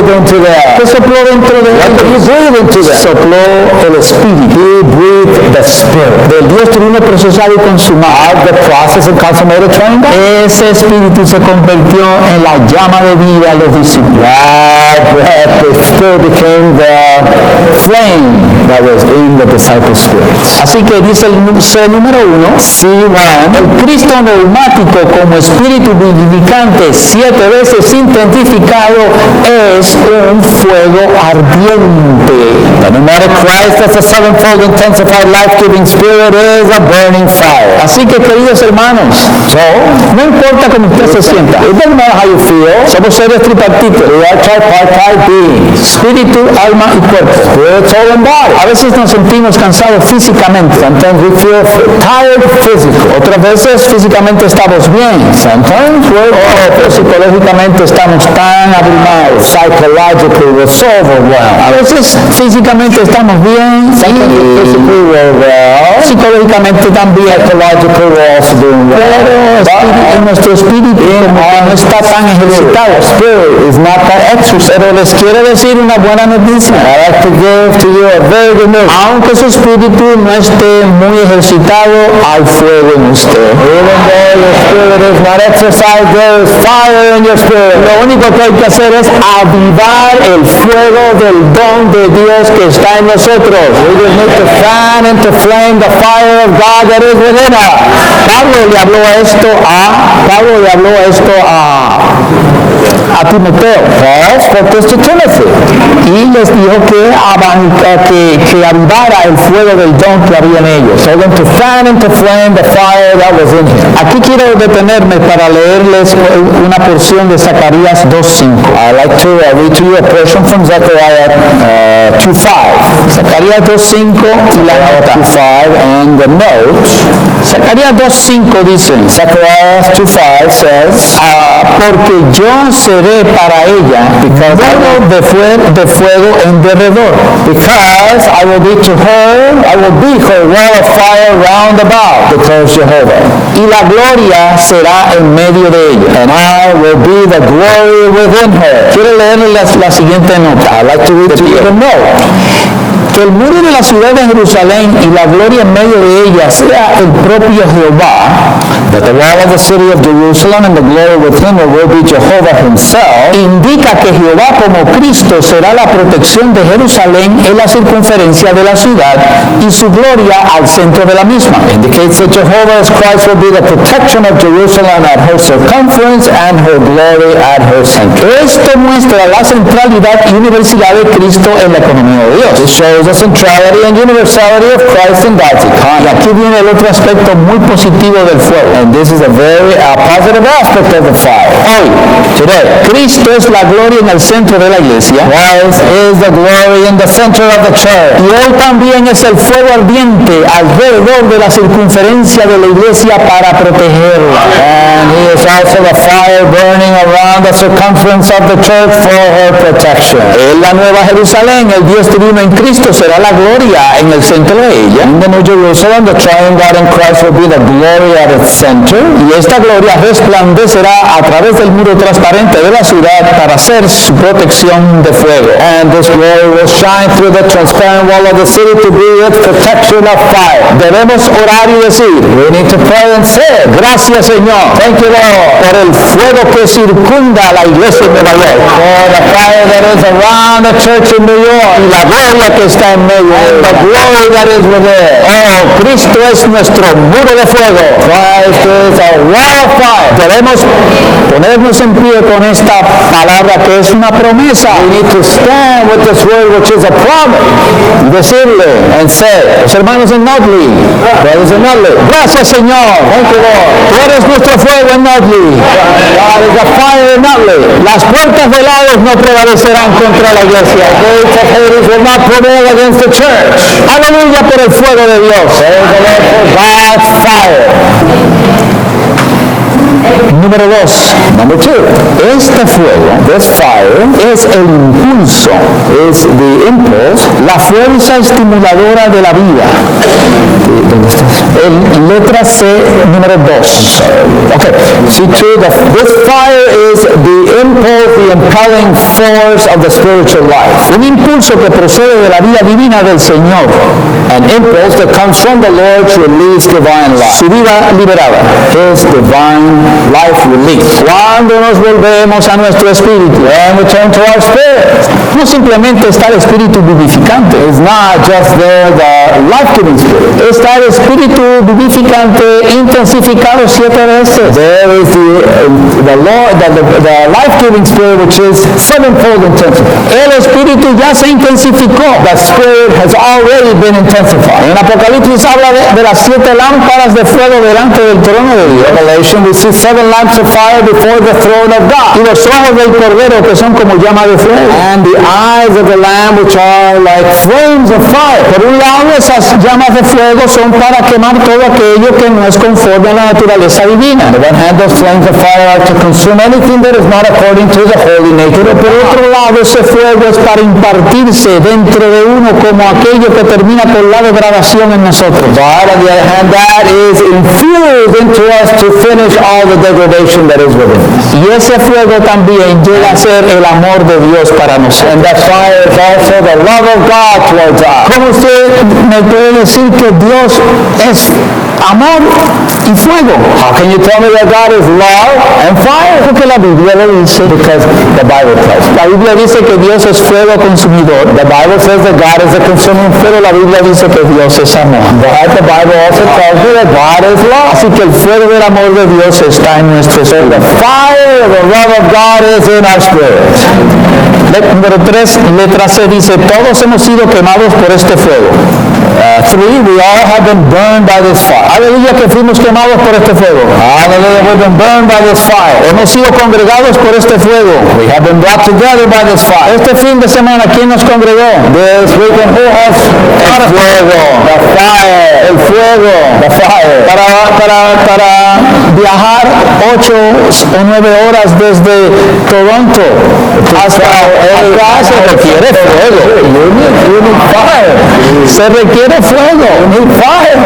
breathed into them. ¿Qué sopló dentro de What did He ellos? breathe into them? Sopló el Espíritu He breathed the Spirit. del Dios trino procesado y consumado. Of the process of consummated triune God. Ese Espíritu se convirtió en la llama de vida a los discípulos. The Spirit became the flame that was in the disciples' spirits. Así que dice el C número 1, C1, el Cristo neumático como espíritu vivificante 7 veces intensificado es un fuego ardiente. the pneumatic Christ as a sevenfold intensified life-giving Spirit is a burning fire. Así que, queridos hermanos, So, no importa cómo usted se sienta, it doesn't matter how you feel. somos seres tripartitos, We are tripartite beings. espíritu, alma y cuerpo. Spirit, soul, and body. A veces nos sentimos cansados físicamente, Sometimes we feel tired physically. otras veces físicamente estamos bien, Sometimes we're pero psicológicamente estamos tan abrumados. psychologically we're so overwhelmed. A veces físicamente estamos bien Sometimes y physically we're well. psicológicamente también, Psychologically we're also doing well. pero en nuestro espíritu como que no está tan ejercitado. Spirit is not that exercise. Pero les quiero decir una buena noticia. I like to give to you a very good news. Aunque su espíritu no esté muy ejercitado, hay fuego en usted. Even though your spirit is not exercised, there is fire in your spirit. Lo único que hay que hacer es avivar el fuego del don de Dios que está en nosotros. We just need to fan into flame the fire of God that is within us. Pablo le habló esto a Timoteo. Paul spoke this to Timothy. Y les dijo que avivara el fuego del don que había en ellos. Told him to fan into flame the fire that was in him. Aquí quiero detenerme para leerles una porción de Zacarías 2:5. I like to read to you a portion from Zechariah 2:5. Zacarías 2:5 y la nota. 2:5 and the notes. Zacarías 2:5 dice, Zechariah 2:5 says, porque yo seré para ella fuego de fuego en derredor. because I will be to her, I will be her wall of fire round about, declares Jehovah. Y la gloria será en medio de ella. And I will be the glory within her. Quiero leerles la siguiente nota. I like to read to you the note. Que el muro de la ciudad de Jerusalén y la gloria en medio de ella sea el propio Jehová, That the wall of the city of Jerusalem and the glory within her will be Jehovah himself. indica que Jehová como Cristo será la protección de Jerusalén en la circunferencia de la ciudad y su gloria al centro de la misma. Indicates that Jehovah as Christ will be the protection of Jerusalem at her circumference and her glory at her center. Esto muestra la centralidad y universalidad de Cristo en la economía de Dios. This shows the centrality and universality of Christ in God's Y economy. aquí viene el otro aspecto muy positivo del fuego. And this is a very positive aspect of the fire. Hoy, Today, Cristo es la gloria en el centro de la iglesia Christ is the glory in the center of the church. y hoy también es el fuego ardiente alrededor de la circunferencia de la iglesia para protegerla. And he is also the fire burning around the circumference of the church for her protection. En la nueva Jerusalén, el Dios trino en Cristo será la gloria en el centro de ella. In the New Jerusalem, the triune God in Christ will be the glory at its center. Y esta gloria resplandecerá a través del muro transparente de la ciudad para ser su protección de fuego. And this glory will shine through the transparent wall of the city to be its protection of fire. Debemos orar y decir, We need to pray and say, gracias Señor thank you, Lord, por el fuego que circunda a la iglesia de Nueva York for the fire that is around the church in New York, y la gloria que está en medio de and the ella. glory that is within. Oh, Cristo es nuestro muro de fuego. Christ is a wall of fire. Debemos ponernos en pie con esta palabra que es una promesa We need to stand with this word which is a promise y decirle, and say, los hermanos en Nutley, brothers and sisters, gracias Señor, thank you, Lord. tú eres nuestro fuego en Nutley. God is a fire in Nutley. Las puertas del Hades no prevalecerán contra la iglesia. The gates of Hades will not prevail against the church. Aleluya por el fuego de Dios. Praise the Lord for God's fire. Número 2. Number 2. Este fuego This fire es el impulso, is the impulse, la fuerza estimuladora de la vida. En letra C, número 2. okay, C2, this fire is the impulse, the impelling force of the spiritual life. Un impulso que procede de la vida divina del Señor. An impulse that comes from the Lord to release divine life. Su vida liberada. His divine life release. Cuando nos volvemos a nuestro espíritu, When we turn to our spirit, no simplemente está el espíritu vivificante, it's not just there the life-giving spirit. está el espíritu vivificante intensificado 7 veces. There is the Lord, the life-giving spirit, which is sevenfold intensified. El espíritu ya se intensificó. The spirit has already been intensified. En Apocalipsis habla de las 7 lámparas de fuego delante del trono de Dios. Revelation, we see 7 lamps of fire before the throne of Y God. los ojos del Cordero que son como llama de fuego. And the eyes of the Lamb, which are like flames of fire. Por un lado, esas llamas de fuego son para quemar todo aquello que no es conforme a la naturaleza divina. On the one hand, those flames of fire are to consume anything that is not according to the holy nature of Por God. otro lado, ese fuego es para impartirse dentro de uno como aquello que termina con la degradación en nosotros. But on the other hand, that is infused into us to finish all the degradation that is within us. Y ese fuego también llega a ser el amor de Dios para nosotros. And that fire is also the love of God towards us. ¿Cómo usted me puede decir que Dios es amor y fuego? How can you tell me that God is love and fire? Porque la Biblia lo dice. Because the Bible tells us. La Biblia dice que Dios es fuego consumidor, The Bible says that God is a consuming fire. pero la Biblia dice que Dios es amor. But the Bible also tells you that God is love. Así que el fuego del amor de Dios está en nuestro espíritu. The fire of the love of God is in our spirit. Número 3, letra C dice, todos hemos sido quemados por este fuego. 3, we all have been burned by this fire. Aleluya que fuimos quemados por este fuego. Hallelujah, we've been burned by this fire. Hemos sido congregados por este fuego. We have been brought together by this fire. Este fin de semana, ¿quién nos congregó? This weekend, who has El fuego. the fire, El fuego. the fire. Para viajar 8 o 9 horas desde Toronto hasta acá se requiere fuego. You need fire. Se requiere fuego. You need fire.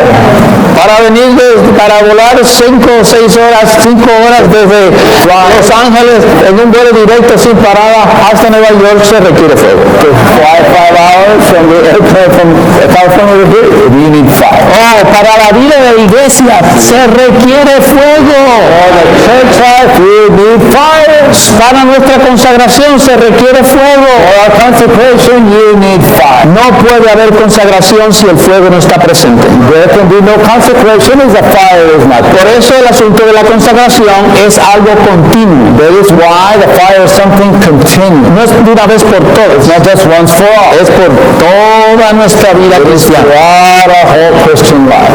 Para venir, para volar 5 o 6 horas, 5 horas desde Los Ángeles en un vuelo directo sin parada hasta Nueva York se requiere fuego. To fly 5 hours from the airplane from California to here, you need fire. Oh, para la vida de la iglesia se requiere fuego. For the church life, you need fire. Para nuestra consagración se requiere fuego. For our consecration, you need fire. No puede haber consagración si el fuego no está presente. There can be no consecration if the fire is not Por there. eso el asunto de la consagración es algo continuo. That is why the fire is something continuous. No es de una vez por todas, It's not just once for all. es por toda nuestra vida It is cristiana. throughout our whole Christian life.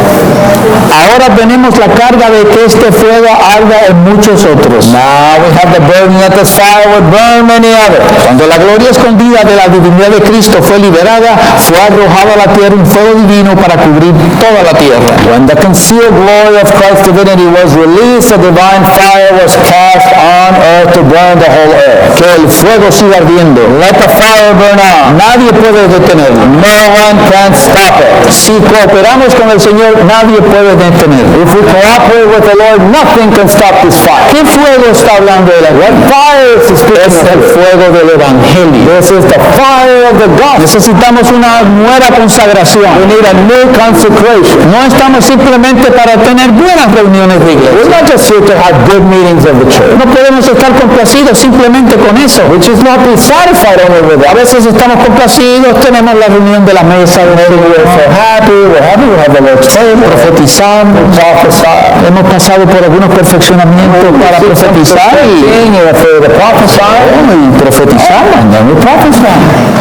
Ahora tenemos la carga de que este fuego arda en muchos otros. Now we have the burden that this fire would burn many others. Cuando la gloria escondida de la divinidad de Cristo fue liberada, fue arrojado a la tierra un fuego divino para cubrir toda la tierra. When the concealed glory of Christ's divinity was released, a divine fire was cast on earth to burn the whole earth. Que el fuego siga ardiendo. Let the fire burn on. Nadie puede detenerlo. No one can stop it. Si cooperamos con el Señor, nadie puede detenerlo. If we cooperate with the Lord, nothing can stop this fire. ¿Qué fuego está hablando de la What fire is this Es el fuego del Evangelio. This is the fire of the gospel. Necesitamos una nueva We consagración. need a new consecration. No estamos simplemente para tener buenas reuniones de We're iglesia. not just here to have good meetings of the church. No podemos estar complacidos simplemente con eso. We just not be satisfied only with A that. veces estamos complacidos, tenemos la reunión de la mesa, We're so happy, we have the Lord's table, profetizamos, prophesy. hemos pasado por algunos perfeccionamientos para profetizar For the prophesy, y profetizar. and then we prophesy.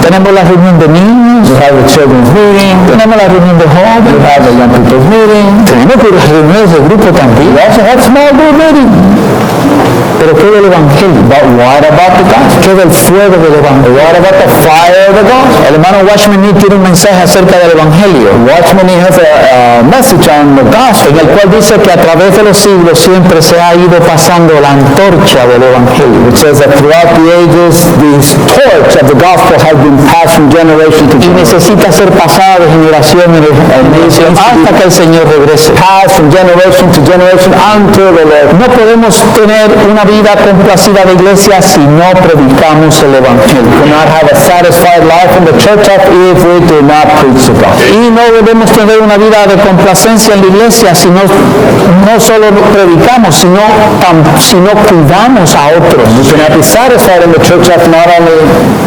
Tenemos la reunión de niños, You have the children's meeting. tenemos la reunión de You jóvenes, have the young people's meeting. tenemos las reuniones de grupo también. You also have small group meeting. Pero ¿qué del Evangelio? But what about the gospel? ¿Qué del fuego del Evangelio? What about the fire of the gospel? El hermano Watchman Nee tiene un mensaje acerca del Evangelio, Watchman Nee has a message on the gospel en el cual dice que a través de los siglos siempre se ha ido pasando la antorcha del Evangelio. which says that throughout the ages, this torch of the gospel has been passed from generation to Y generation. necesita ser pasada de generación en generación hasta que el Señor regrese. Passed from generation to generation until the Lord. No podemos tener una vida complacida de iglesia si no predicamos el Evangelio. We cannot have a satisfied life in the church if we do not preach the gospel. Y no debemos tener una vida de complacencia en la iglesia si no solo predicamos, sino cuidamos a otros. We cannot be satisfied in the church not only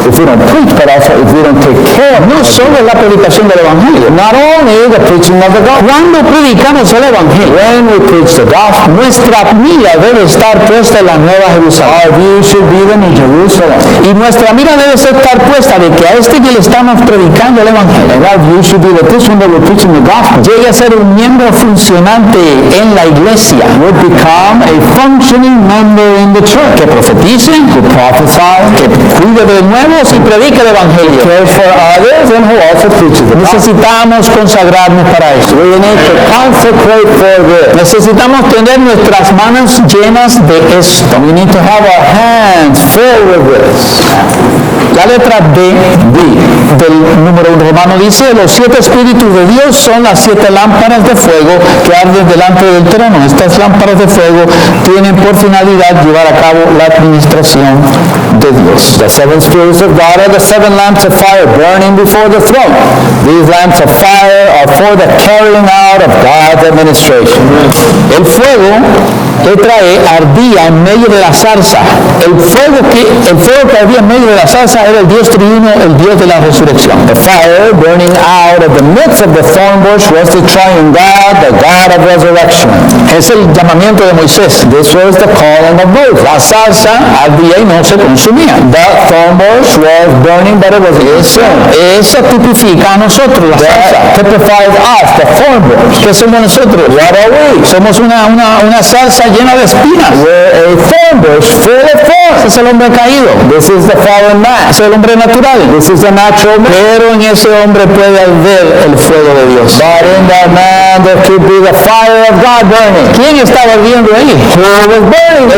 if we don't preach, but also if we don't take care of No solo es la predicación del Evangelio. not only the preaching of the gospel. Cuando predicamos el Evangelio, When we preach the gospel, nuestra mira debe estar puesta en la Nueva Jerusalén. our view should be the New Jerusalem. Y nuestra mira debe estar puesta de que a este que le estamos predicando el Evangelio And our view should be that this one that we're preaching the gospel llegue a ser un miembro funcionante en la iglesia, would become a functioning member in the church. que profetice, Who prophesy, que cuide de nuevos y predique el Evangelio. cares for others, and who also preaches the gospel. Necesitamos consagrarnos para eso. We need to consecrate for this. Necesitamos tener nuestras manos llenas de esto. We need to have our hands filled with this. La letra D del número 1 romano dice: los 7 espíritus de Dios son las 7 lámparas de fuego que arden delante del trono. Estas lámparas de fuego tienen por finalidad llevar a cabo la administración de Dios. The 7 spirits of God are the 7 lamps of fire burning before the throne. These lamps of fire are for the carrying out of God's administration. El fuego, letra E, ardía en medio de la zarza. El fuego que ardía en medio de la zarza era el Dios triuno, el Dios de la resurrección. The fire burning out of the midst of the thorn bush was the triune God, the God of resurrection. Es el llamamiento de Moisés. This was the calling of Moses. La zarza ardía y no se consumía. The thorn bush was burning, but it wasn't consumed. Eso tipifica a nosotros, la zarza. That typifies us, the thorn bush. ¿Qué somos nosotros? What are we? Somos una zarza llena de espinas. We're a thorn bush full of thorns. Ese es el hombre caído. This is the fallen man. Ese es el hombre natural. This is the natural man. Pero en ese hombre puede arder el fuego de Dios. But in that man there could be the fire of God burning. ¿Quién estaba ardiendo ahí? Who was burning?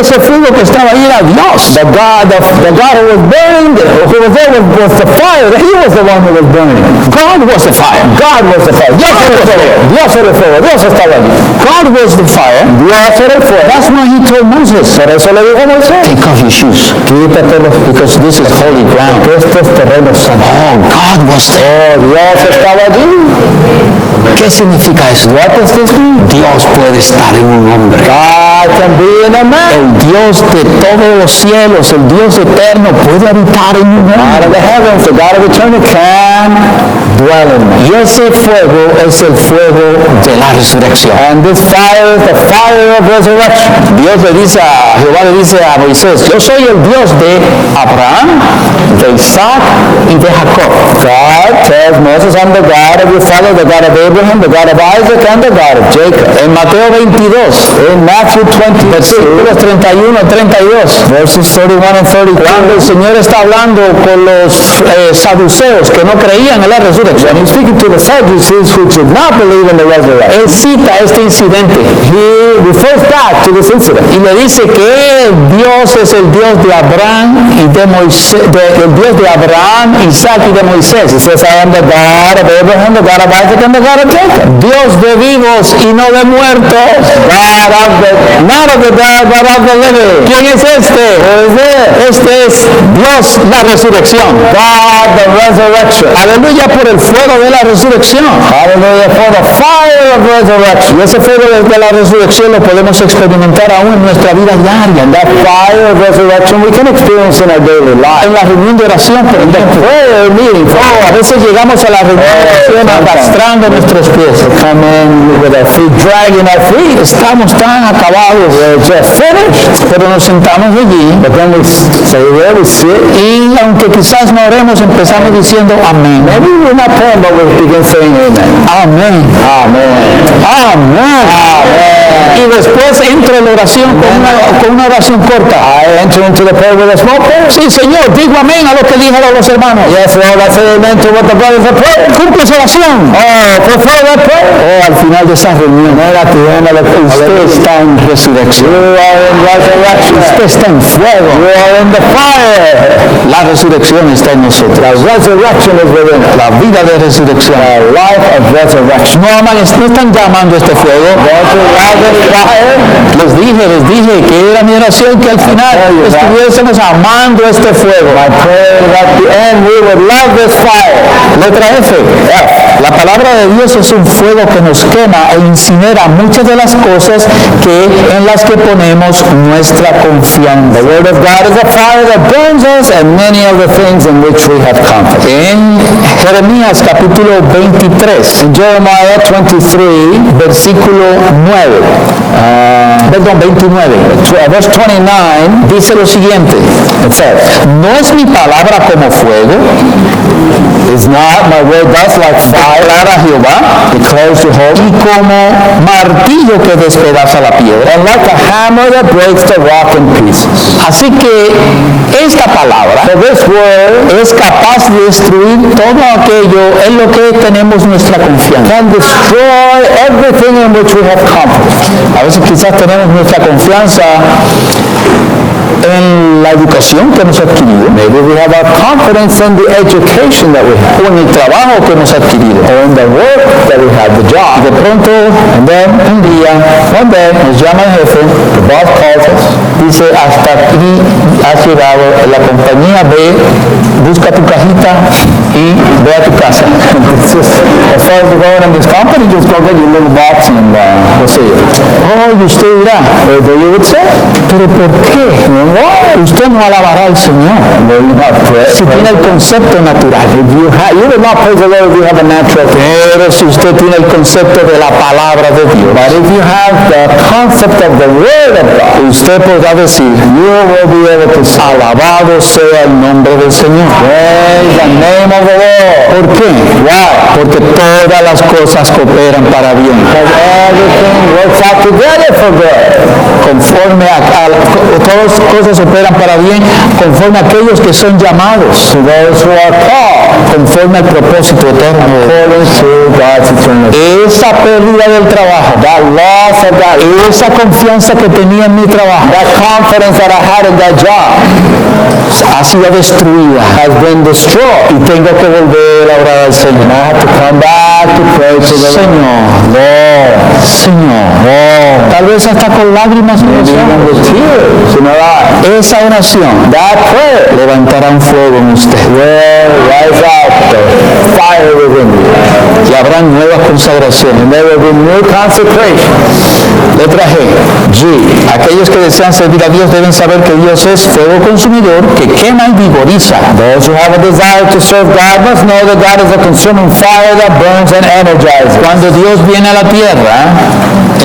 Ese fuego que estaba ahí era Dios. The God who was burning, who was there was the fire. He was the one who was burning. God was the fire. God was the fire. Dios era el fuego. Dios era el fuego. Dios estaba allí. God was the fire. Dios era el fuego. That's why he told Moses, Por eso le dijo a Moisés, take off your shoes, quítatelos, because this is holy ground. porque este es terreno santo. Oh, God was there. Oh, Dios estaba allí. ¿Qué significa eso? What does this mean? Dios puede estar en un hombre. God can be in a man. El Dios de todos los cielos, el Dios eterno, puede habitar en un God hombre. of the heavens, the God of eternity can dwell in man. Y ese fuego es el fuego de la resurrección. And this fire is the fire of resurrection. Jehová le dice a Moisés, yo soy el Dios de Abraham, de Isaac y de Jacob. God tells Moses, I'm the God of your father, the God of Abraham, the God of Isaac, and the God of Jacob. En Mateo 22, In Matthew 22, versículos 31 a 32, verses 31 and 32, cuando el Señor está hablando con los saduceos que no creían en la resurrección, when he's speaking to the Sadducees who did not believe in the resurrection, él cita este incidente he refers back to this incident. y le dice que Dios es el Dios de Abraham y de Moisés, el Dios de Abraham, Isaac y de Moisés. He says, I am the God of Abraham, the God of Isaac, and the God of Jacob. Dios de vivos y no de muertos. God of the, not of the dead, but of the living. ¿Quién es este? Who is this? Este es Dios, la resurrección. God, the resurrection. Aleluya por del fuego de la resurrección. Hallelujah, for the fire of resurrection. Y ese fuego de la resurrección lo podemos experimentar aún en nuestra vida diaria. And that fire of resurrection we can experience in our daily life. En la reunión de oración, por ejemplo. Prayer meeting. A veces llegamos a la reunión de oración arrastrando nuestros pies. Come in with our feet, dragging our feet. Estamos tan acabados, We're just finished. pero nos sentamos allí. But then we stay there, we sit. Y aunque quizás no oremos, empezamos diciendo amén. Maybe we're not praying, but we begin saying amen. Amén. Amen. Amén. Y después entra en la oración con una oración corta. I enter into the prayer with a small prayer. Sí, Señor, digo amén a lo que dijeron los hermanos. Yes, Lord, I say amen to what the brothers are praying. Cumple esa oración. Fulfill that prayer. Al final de esa reunión, usted está en resurrección. You are in resurrection. Usted está en fuego. You are in the fire. La resurrección está en nosotros. The resurrection is within us. La vida de resurrección. The life of resurrection. No están llamando este fuego. Don't you love this fire? Les dije que era mi oración que al final estuviésemos amando este fuego. My prayer is at the end we would love this fire. Letra F. La palabra de Dios es un fuego que nos quema e incinera muchas de las cosas en las que ponemos nuestra confianza. The word of God is a fire that burns us and many of the things in which we have confidence. En Jeremías capítulo 23, In Jeremiah 23, versículo 9, perdón, 29, verse 29, dice lo siguiente: it says, ¿no es mi palabra como fuego? Is not my word thus like fire, Declara Jehová, declares Jehovah, y como martillo que despedaza la piedra. and like a hammer that breaks the rock in pieces. Así que esta palabra So this word es capaz de destruir todo aquello en lo que tenemos nuestra confianza. can destroy everything in which we have confidence. A veces quizás tenemos nuestra confianza en la educación que hemos adquirido, Maybe we have our confidence in the education that we have, o en el trabajo que hemos adquirido. or in the work that we have, the Y job. de pronto, un día, nos llama el jefe, The boss calls us, dice: hasta aquí has llegado, en la compañía, ve, busca tu cajita y ve a tu casa. it's just, as far as we're going in this company, just go get your little box and we'll see you. Oh, y usted dirá: Or you would say, ¿pero por qué? why? Usted no alabará al Señor Well, you have prayer. si tiene el concepto natural. You will not praise the Lord if you have a natural prayer. Pero si usted tiene el concepto de la palabra de Dios, But if you have the concept of the Word of God, usted podrá decir: you will be able to say, alabado sea el nombre del Señor. praise the name of the Lord. ¿Por qué? Why? Porque todas las cosas cooperan para bien, Because everything works out together for good. conforme todas las cosas operan para bien, conforme a aquellos que son llamados, To those who are called conforme al propósito eterno. according to God's eternal. Esa pérdida del trabajo, That loss of that, esa confianza que tenía en mi trabajo, that confidence that I had in that job ha sido destruida, has been destroyed. y tengo que volver a orar al Señor. And I have to come back to pray to the Señor, Señor, tal vez hasta con lágrimas en los even ojos. with tears in our eyes. Esa oración That prayer levantará un fuego en usted, will rise out the fire within you. y habrá nuevas consagraciones. And there will be new consecration. Letra G. Aquellos que desean servir a Dios deben saber que Dios es fuego consumidor que quema y vigoriza. Those who have a desire to serve God must know that God is a consuming fire that burns and energizes. Cuando Dios viene a la tierra,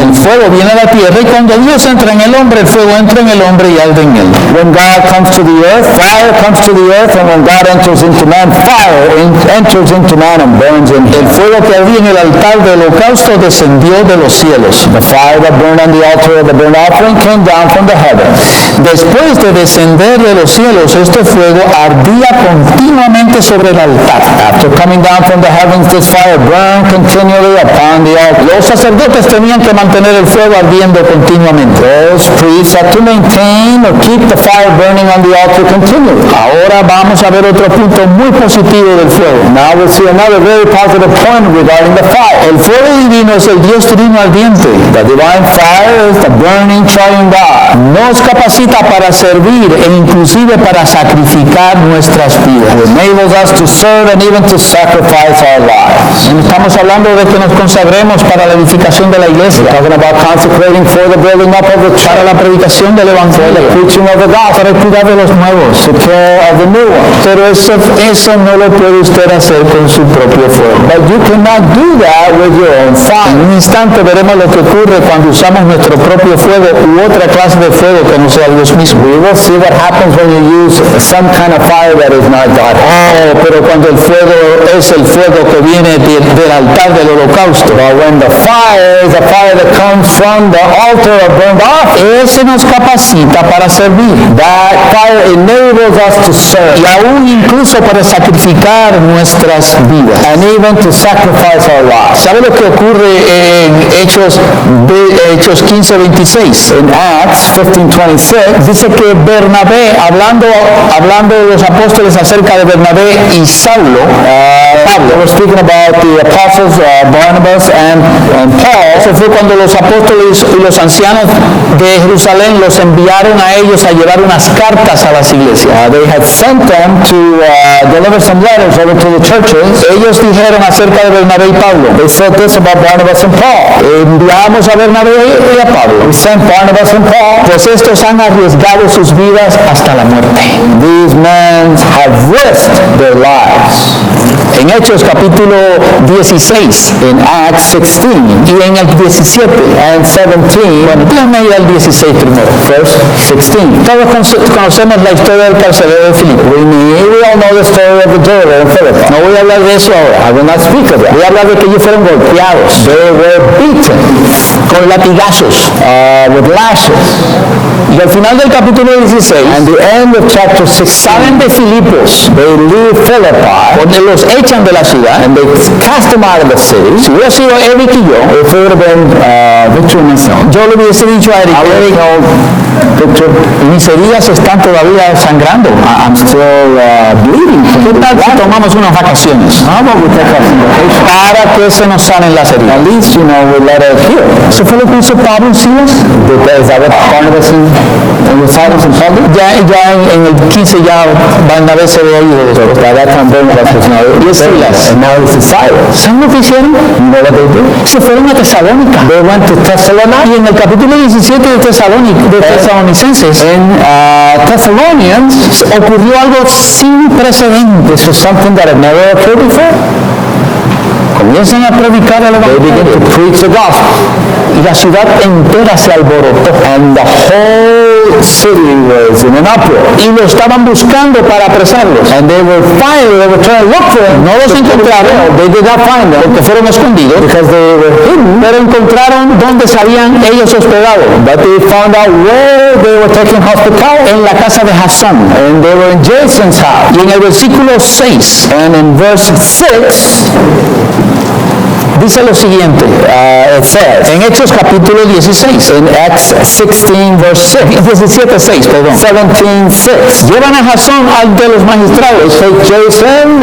el fuego viene a la tierra, y cuando Dios entra en el hombre, el fuego entra en el hombre y arde en él. When God comes to the earth, fire comes to the earth, and when God enters into man, fire enters into man and burns in him. El fuego que ardía en el altar del holocausto descendió de los cielos. The fire that burned on the altar of the burnt offering came down from the heavens. Después de descender de los cielos, este fuego ardía continuamente sobre el altar. After coming down from the heavens, this fire burned continually upon the altar. Los sacerdotes tenían que mantener el fuego ardiendo continuamente. Those priests had to maintain or keep the fire burning on the altar continually. Ahora vamos a ver otro punto muy positivo del fuego. Now we'll see another very positive point regarding the fire. El fuego divino es el Dios trino ardiente. The divine fire is the burning triune God. Nos capacita para servir e inclusive para sacrificar nuestras vidas. It enables us to serve and even to sacrifice our lives. Estamos hablando de que nos consagremos para la edificación de la iglesia, We're talking about consecrating for the building up of the church, para la predicación del for the evangelio, preaching of the gospel, para el cuidado de los nuevos. to care of the new ones. Pero eso no lo puede usted hacer con su propio fuego. But you cannot do that with your own En fire. un instante veremos lo que ocurre cuando usamos nuestro propio fuego u otra clase de fuego que no sea Dios mismo. We will see what happens when you use some kind of fire that is not God. Oh, pero cuando el fuego es el fuego que viene del altar del holocausto, But when the fire is a fire that comes from the altar of burnt offering, ese nos capacita para servir. that fire enables us to serve Y aún incluso para sacrificar nuestras vidas. and even to sacrifice our lives. ¿Sabe lo que ocurre en Hechos 15:26? In Acts 15:26, Dice que Bernabé, hablando de los apóstoles acerca de Bernabé y Saulo, they were speaking about the apostles Barnabas and Paul. eso fue cuando los apóstoles y los ancianos de Jerusalén los enviaron a ellos a llevar unas cartas a las iglesias. They had sent them to deliver some letters over to the churches. Ellos dijeron acerca de Bernabé y Pablo: They said this about Barnabas and Paul. enviamos a Bernabé y a Pablo, We sent Barnabas and Paul. pues estos han arriesgado sus vidas hasta la muerte. These men have risked their lives. En Hechos capítulo 16 In Acts 16 y en el 17, and 17, bueno, déjame ir al 16 primero. verse 16. Todos conocemos la historia del carcelero de Filipo. We all know the story of the jailer in Philippi. No voy a hablar de eso ahora. I will not speak of that. Voy a hablar de que ellos fueron golpeados They were beaten con latigazos. with lashes. Y al final del capítulo 16, And the end of chapter 16, salen de Filipos, they leave Philippi donde los echan de la ciudad. and they cast them out of the city. Si hubiera sido Eric y yo, If it would have been Victor and myself, yo le hubiese dicho a Eric: I would have Eric, told Victor, mis heridas están todavía sangrando. I'm still bleeding ¿Qué from tal si the tomamos unas vacaciones How about we take off some vacation? para que se nos sanen las heridas? At least, we let it heal. ¿Eso fue lo que hizo Pablo y Silas? Is that what Barnabas and the Silas and Paul did? Ya en el 15 ya Barnabé se ve ahí de los By that time, Barnabas was now Y es Silas. and now it's Silas. ¿Saben lo que hicieron? You know what they did? Se fueron a Tesalónica. They went to Thessalonica. Y en el capítulo 17 de Tesalonicenses In Thessalonians, ocurrió algo sin precedentes. this was something that had never occurred before. Comienzan a predicar el They began to evangelio preach the gospel. y la ciudad entera se alborotó. And the whole city was in an uproar. Y lo estaban buscando para apresarlos. And they were trying to look for him. No los encontraron They did not find them porque fueron escondidos, because they were hidden. pero encontraron dónde se habían ellos hospedado. But they found out where they were taking hospitality. En la casa de Jasón. And they were in Jason's house. Y en el versículo 6 And in verse 6, dice lo siguiente. it says, En Hechos capítulo 16. in Acts 16, verse 6, 17:6, perdón. 17:6, Llevan a Jasón al de los magistrados. take Jason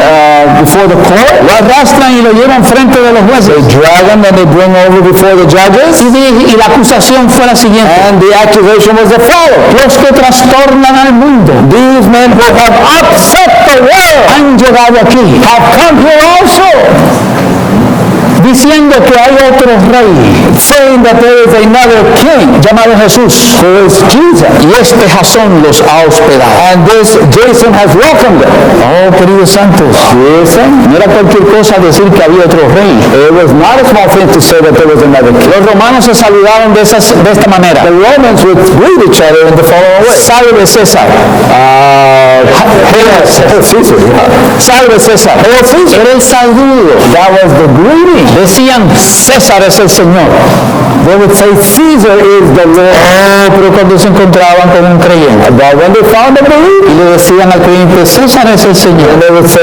before the court. Lo arrastran y lo llevan frente de los They jueces. drag him and they bring over before the judges. Y la acusación fue la siguiente: And the accusation was the following. los que trastornan al mundo These men who have upset the world han llegado aquí have come here also, diciendo que hay otro rey saying that there is another king llamado Jesús, who is Jesus. y este Jasón los ha hospedado. And this Jason has welcomed them. Oh, queridos santos, Jason? no era cualquier cosa decir que había otro rey. It was not a small thing to say that there was another king. Los romanos se saludaban de esta manera: The Romans would greet each other in the following way. salve César, Hail Caesar. salve César. Hail Caesar. Era el saludo. That was the greeting. Decían: César es el Señor. They would say Caesar is the Lord. Oh, pero cuando se encontraban con un creyente But when they found a believer, y le decían al creyente: César es el Señor, and they would say,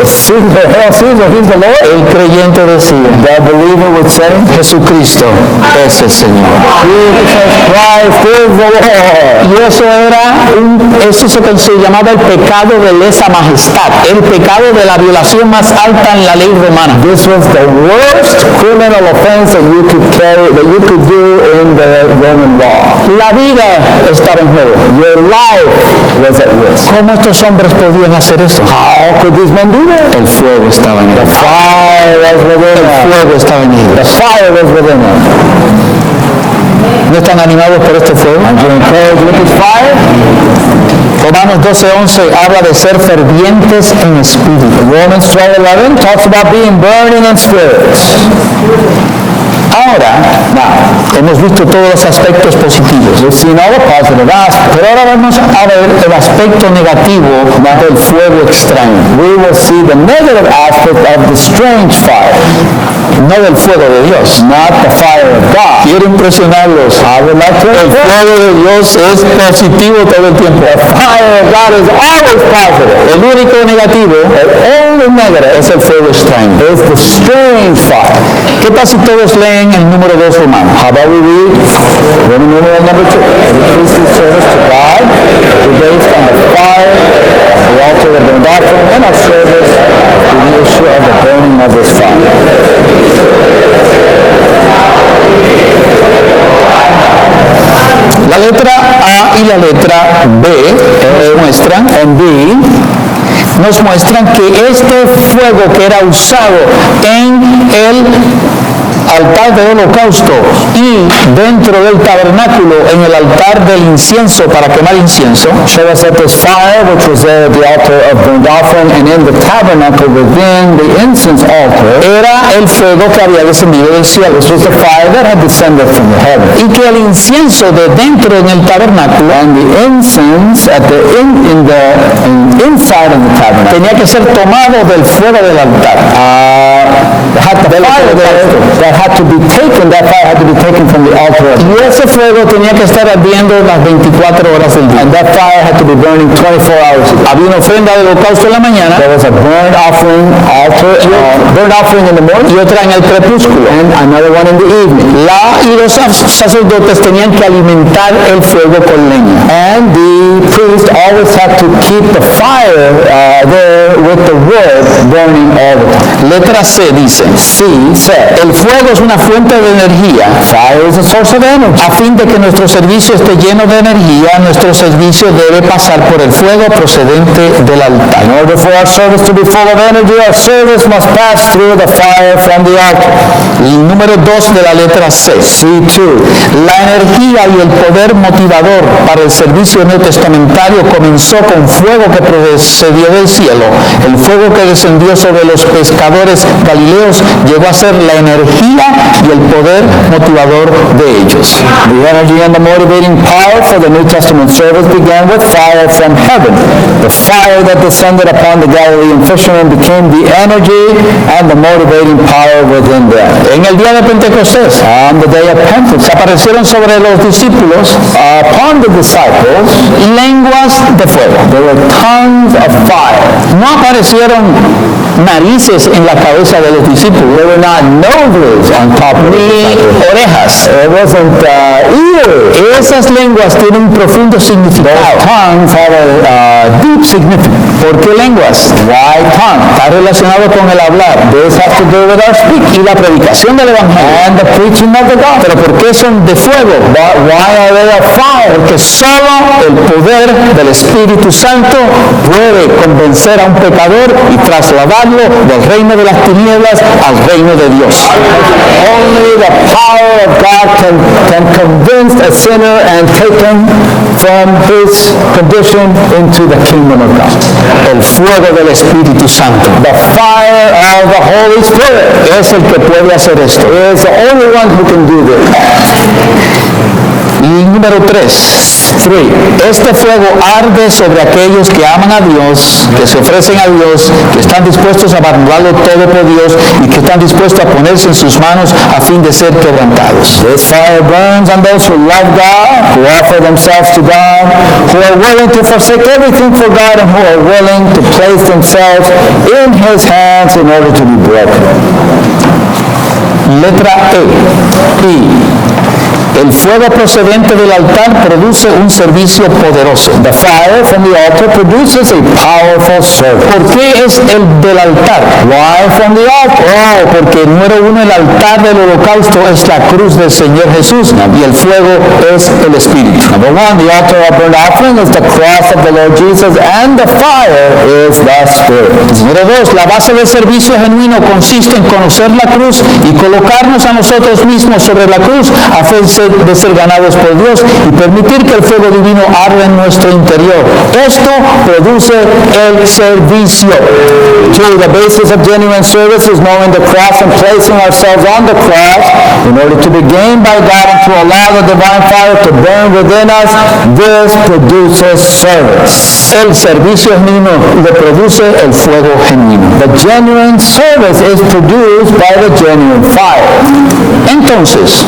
Caesar, hail Caesar, he's the Lord. el creyente decía: The believer would say, Jesucristo es el Señor. Jesus Christ is the Lord. Y eso se llamaba el pecado de lesa majestad, el pecado de la violación más alta en la ley romana. This was the worst criminal offense that you could do in the Roman law. La vida estaba en juego. Your life was at risk. ¿Cómo estos hombres podían hacer esto? How could these men do that? El fuego estaba en The ellos. fire was within El them. fuego estaba en The ellos. fire was within them. ¿No están animados por este fuego? Aren't you encouraged with this fire? Romanos 12:11 habla de ser fervientes en espíritu. Romans 12:11 talks about being burning in spirits. Ahora, hemos visto todos los aspectos positivos. We've seen all the positive aspects. Pero ahora vamos a ver el aspecto negativo del fuego extraño. We will see the negative aspect of the strange fire. No del fuego de Dios. Not the fire of God. Quiero impresionarlos. I would like to El fuego de Dios es positivo todo el tiempo. The fire of God is always positive. El único negativo Only negative es el fuego extraño. is the strange fire. ¿Qué tal si todos leen el número 2 Romano? How about we read Roman numeral number 2? The priestly service to God is based on the fire, the altar of the doctrine, and our service to the issue of the burning of this fire. La letra A y la letra B nos muestran que este fuego que era usado en el altar del holocausto y dentro del tabernáculo en el altar del incienso para quemar incienso, Show us that this fire, which was there at the altar of burnt offering and in the tabernacle within the incense altar, era el fuego que había descendido del cielo. this was the fire that had descended from the heaven. Y que el incienso de dentro en el tabernáculo And the incense at the inside of the tabernacle tenía que ser tomado del fuego del altar. had the fire there that had to be taken. That fire had to be taken from the altar. Y ese fuego tenía que estar ardiendo las 24 horas del día. And that fire had to be burning 24 hours a day. Había una ofrenda de holocausto en la mañana There was a burnt offering in the morning y otra en el crepúsculo. and another one in the evening. Y los sacerdotes tenían que alimentar el fuego con leña. And the priest always had to keep the fire there with the wood burning all the time. Letra C dice, el fuego es una fuente de energía. Fire is a source of energy. A fin de que nuestro servicio esté lleno de energía, nuestro servicio debe pasar por el fuego procedente del altar. In order for our service to be full of energy, our service must pass through the fire from the altar. El número 2 de la letra C. C2. La energía y el poder motivador para el servicio neotestamentario comenzó con fuego que procedió del cielo. El fuego que descendió sobre los pescadores galileos llegó a ser la energía y el poder motivador de ellos. The energy and the motivating power for the New Testament service began with fire from heaven. The fire that descended upon the Galilean fishermen became the energy and the motivating power within them. En el día de Pentecostés, On the day of Pentecost, aparecieron sobre los discípulos upon the disciples, lenguas de fuego. there were tongues of fire. No aparecieron narices en la cabeza de los discípulos, There were not noses on top of the ni disciples. orejas. It wasn't ears. Esas lenguas tienen un profundo significado. Tongues have a deep significance. ¿Por qué lenguas? Why tongue? Está relacionado con el hablar This has to do with our speech y la predicación del evangelio. and the preaching of the gospel. Pero ¿por qué son de fuego? But why are they of fire? Porque solo el poder del Espíritu Santo puede convencer a un pecador y trasladarlo del reino de las tinieblas al reino de Dios. Only the power of God can convince a sinner and take him from his condition into the kingdom of God. El fuego del Espíritu Santo The fire of the Holy Spirit es el que puede hacer esto. is the only one who can do this. Y número 3. Este fuego arde sobre aquellos que aman a Dios, que se ofrecen a Dios, que están dispuestos a abandonarlo todo por Dios y que están dispuestos a ponerse en sus manos a fin de ser quebrantados. This fire burns on those who love God, who offer themselves to God, who are willing to forsake everything for God, and who are willing to place themselves in His hands in order to be broken. Letra E. El fuego procedente del altar produce un servicio poderoso. The fire from the altar produces a powerful service. ¿Por qué es el del altar? Why from the altar? Oh, porque número uno, el altar del holocausto es la cruz del Señor Jesús y el fuego es el Espíritu. Number one, the altar of burnt offering is the cross of the Lord Jesus, and the fire is the Spirit. Número dos, la base del servicio genuino consiste en conocer la cruz y colocarnos a nosotros mismos sobre la cruz a fin de ser ganados por Dios y permitir que el fuego divino arde en nuestro interior. Esto produce el servicio. Two, the basis of genuine service is knowing the cross and placing ourselves on the cross in order to be gained by God and to allow the divine fire to burn within us. This produces service. El servicio genuino le produce el fuego genuino. The genuine service is produced by the genuine fire. Entonces,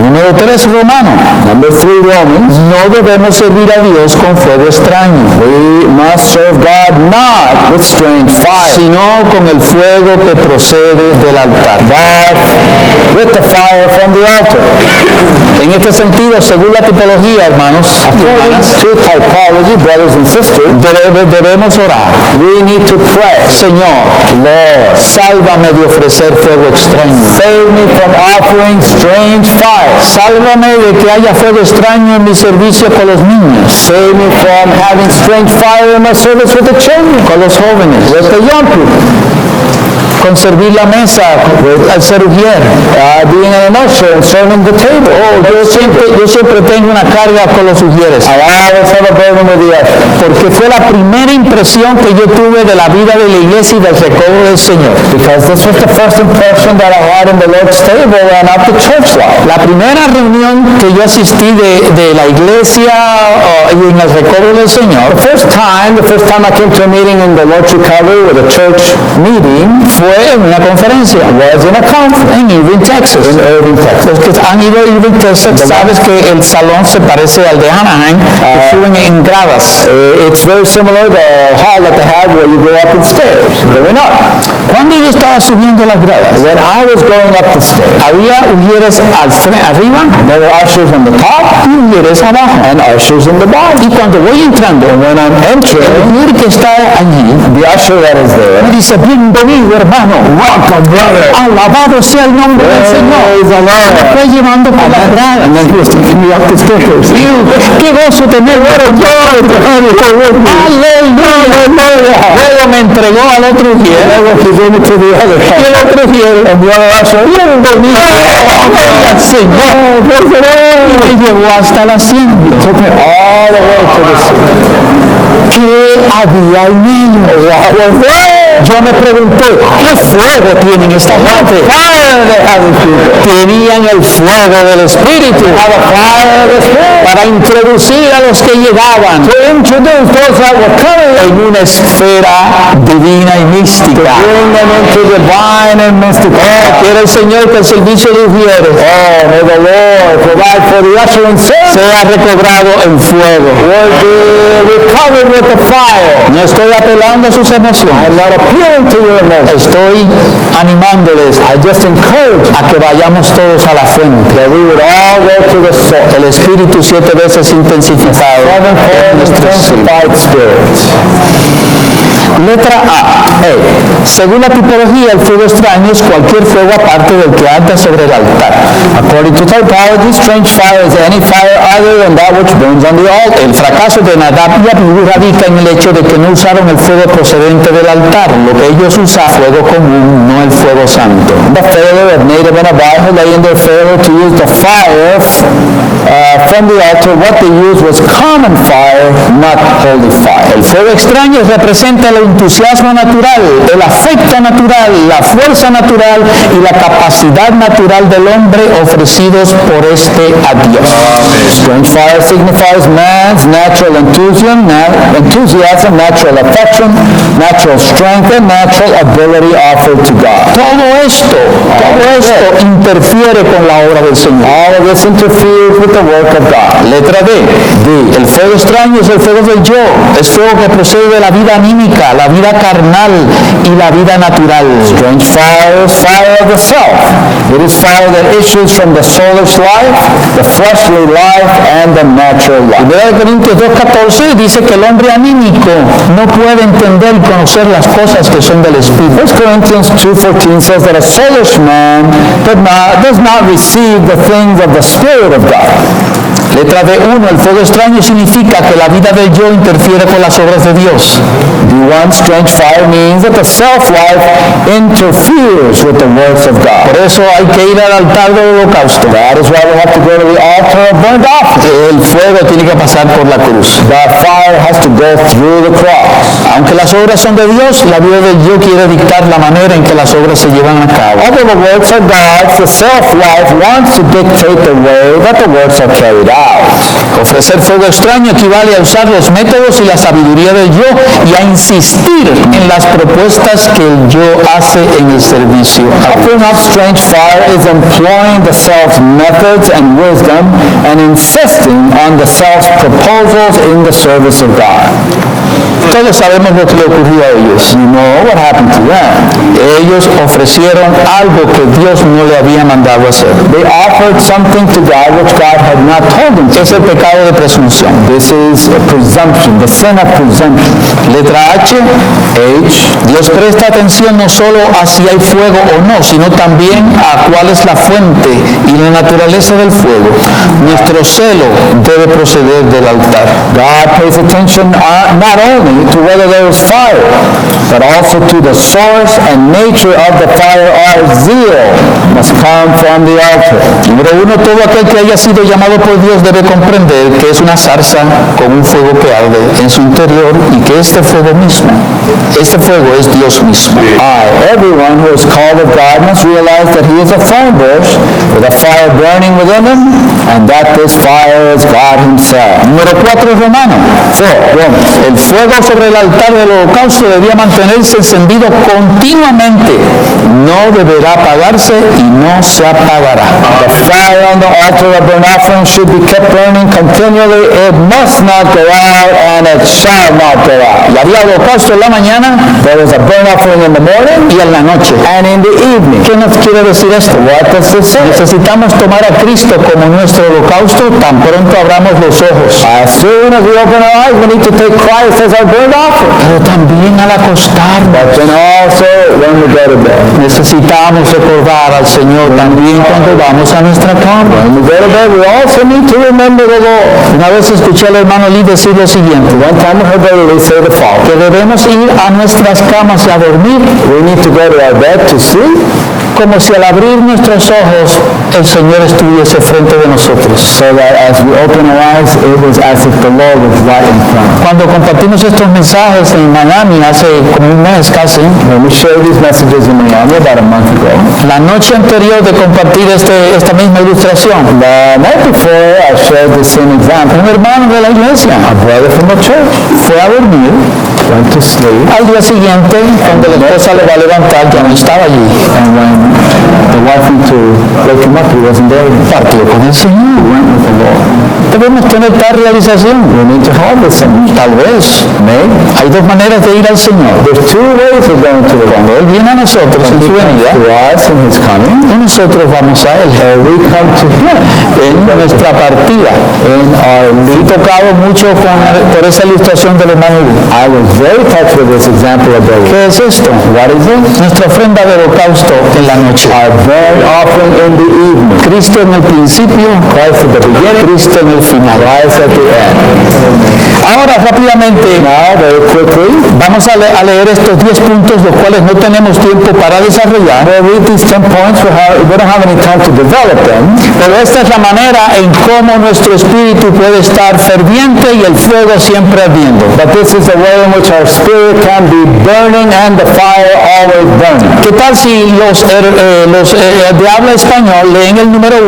número 3, Romano. Number 3, Romans. No debemos servir a Dios con fuego extraño, We must serve God not with strange fire, sino con el fuego que procede del altar. but with the fire from the altar. En este sentido, según la tipología, hermanos y According hermanas, to typology, brothers and sisters, debemos orar. we need to pray. Señor, Lord, sálvame de ofrecer fuego extraño. save me from offering strange fire. Sálvame de que haya fuego extraño en mi servicio con los niños, Save me from having strange fire in my service with the children, con los jóvenes, with the young people, con servir la mesa, al ser ujier. being an usher and serving the table. Yo siempre tengo una carga con los ujieres, I always have a burden with the usher, porque fue la primera impresión que yo tuve de la vida de la iglesia y del recobro del Señor. because this was the first impression that I had in the Lord's table and of the church life. La primera reunión que yo asistí de la iglesia y en el recobro del Señor The first time I came to a meeting in the Lord's Recovery with a church meeting fue en una conferencia was in a conference en Irving, Texas. in Irving, Texas. Los que han ido a Irving, Texas, sabes que el salón se parece al de Anaheim, que suben en gradas. It's very similar to the hall that they have where you go up the stairs. Going up. Cuando yo estaba subiendo las gradas, When I was going up the stairs, había ujieres arriba there were ushers on the top y ujieres abajo. and ushers in the bottom. Y cuando voy entrando, And when I'm el entering, ujier que está allí the usher that is there, me dice, bienvenido hermano, welcome brother, alabado sea el nombre del Señor. praise the Me Lord. fue llevando por las gradas. And then he was taking me up the stairs. Qué gozo tener aleluya. Luego me entregó al otro ujier. And then he gave it to the other Y el usher. otro ujier, And the other usher, bienvenido al Señor. Y me llevó hasta la hacienda. took me all the way to the seat. ¿Qué había en ellos? Yo me pregunté, ¿qué fuego tienen esta gente? Tenían el fuego del Espíritu para introducir a los que llegaban en una esfera divina y mística. Bring them into divine and mystical. Quiere el Señor que el servicio de ujieres May the Lord provide for the usher and service. sea recobrado en fuego. Would be recovered with the fire. No estoy apelando a sus emociones. I'm not appealing to your emotions. Estoy animándoles I just encourage a que vayamos todos a la fuente. that we would all go to the source. El Espíritu 7 veces intensificado en Sevenfold nuestro ser. intensified spirit. Letra A. Según la tipología, el fuego extraño es cualquier fuego aparte del que anda sobre el altar. According to typology, strange fire is any fire other than that which burns on the altar. El fracaso de Nadab y Abiú radica en el hecho de que no usaron el fuego procedente del altar. Lo que ellos usaban, fuego común, no el fuego santo. The failure of Nadab and Abihu lay in their failure to use the fire from the altar. What they used was common fire, not holy fire. El fuego extraño representa el entusiasmo natural, el afecto natural, la fuerza natural y la capacidad natural del hombre ofrecidos por este a Dios. Strange fire signifies man's natural enthusiasm, natural affection, natural strength, and natural ability offered to God. Todo esto interfiere con la obra del Señor. All of this interferes with the work of God. Letra D. El fuego extraño es el fuego del yo. Es fuego que procede de la vida anímica, carnada, la vida carnal y la vida natural. Strange fire is fire of the self. It is fire that issues from the soulish life, the fleshly life, and the natural life. 1 Corintios 2:14 dice que el hombre anímico no puede entender y conocer las cosas que son del Espíritu. 1 Corinthians 2:14 says that a soulish man does not receive the things of the Spirit of God. Letra D1, el fuego extraño significa que la vida del yo interfiere con las obras de Dios. D1, strange fire means that the self-life interferes with the works of God. Por eso hay que ir al altar del holocausto. That is why we have to go to the altar of burnt offering. El fuego tiene que pasar por la cruz. The fire has to go through the cross. Aunque las obras son de Dios, la vida del yo quiere dictar la manera en que las obras se llevan a cabo. Although the works are God's, the self-life wants to dictate the way that the works are carried out. Ofrecer fuego extraño equivale a usar los métodos y la sabiduría del yo y a insistir en las propuestas que el yo hace en el servicio. Offering up strange fire is employing the self's methods and wisdom and insisting on the self's proposals in the service of God. Todos sabemos lo que le ocurrió a ellos. You know what happened to them. Ellos ofrecieron algo que Dios no le había mandado hacer. They offered something to God which God had not told them to. Es el pecado de presunción. This is a presumption, the sin of presumption. Letra H. Dios presta atención no solo a si hay fuego o no, sino también a cuál es la fuente y la naturaleza del fuego. Nuestro celo debe proceder del altar. God pays attention not only to whether there is fire, but also to the source and nature of the fire. Our zeal must come from the altar. Número 1, todo aquel que haya sido llamado por Dios debe comprender que es una zarza con un fuego que arde en su interior y que este fuego es Dios mismo. Everyone who is called of God must realize that he is a thorn bush with a fire burning within him, and that this fire is God himself. Número 4, Romano. El fuego sobre el altar del holocausto debía mantenerse encendido continuamente. No deberá apagarse y no se apagará. The fire on the altar of burnt offering should be kept burning continually. It must not go out, and it shall not go out. Y había holocausto en la mañana, there was a burnt offering in the morning, y en la noche, and in the evening. ¿Qué nos quiere decir esto? What does this say? Necesitamos tomar a Cristo como nuestro holocausto tan pronto abramos los ojos. As soon as we open our eyes, we need to take Christ as our burnt offering. Pero también al acostarnos. But then also when we go to bed. Necesitamos recordar al Señor también cuando vamos a nuestra cama. When we go to bed, we also need to remember the Lord. Una vez escuché al hermano Lee decir lo siguiente. One time I heard Brother Lee say the following. Que debemos ir a nuestras camas y a dormir. We need to go to our bed to sleep. Como si al abrir nuestros ojos el Señor estuviese frente de nosotros. So that as we open our eyes, it was as if the Lord was right in front. Cuando compartimos estos mensajes en Miami hace como un mes casi, when we shared these messages in Miami about a month ago, la noche anterior de compartir esta misma ilustración, the night before I shared the same example, un hermano de la iglesia, a brother from the church, fue a dormir, went to sleep. Al día siguiente, cuando la esposa le va a levantar, ya no estaba allí. And when the wife went to wake him up, he wasn't there. Partió con el Señor. He went with the Lord. Debemos tener tal realización. We need to have this. Tal vez. Hay dos maneras de ir al Señor. There's two ways of going to the Lord. Cuando Él viene a nosotros en su venida, to us in His coming, y nosotros vamos a Él. We come to Him en nuestra partida. Fui tocado mucho por esa ilustración del hermano. I was very touched with this example of the Lord. ¿Qué es esto? What is it? Nuestra ofrenda de holocausto en la noche. Our burnt offering in the evening. Cristo en el principio, Christ at the beginning, Cristo en el final. Christ at the end. Ahora rápidamente, Now, very quickly, vamos a leer estos 10 puntos, los cuales no tenemos tiempo para desarrollar. we'll read these 10 points. We don't have any time to develop them. Pero esta es la manera en cómo nuestro espíritu puede estar ferviente y el fuego siempre ardiendo. But this is the way in which our spirit can be burning and the fire always burning. ¿Qué tal si los de habla español leen el número 1,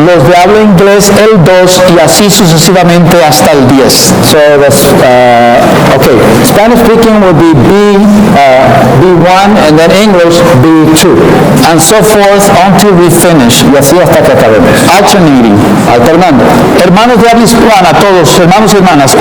los de habla inglés el 2 y así sucesivamente hasta el 10? So that's, okay, Spanish speaking would be B1 and then English B2. And so forth until we finish. Y así hasta que acabemos. Alternating. Alternando. Hermanos de habla hispana, todos, hermanos y hermanas, 1.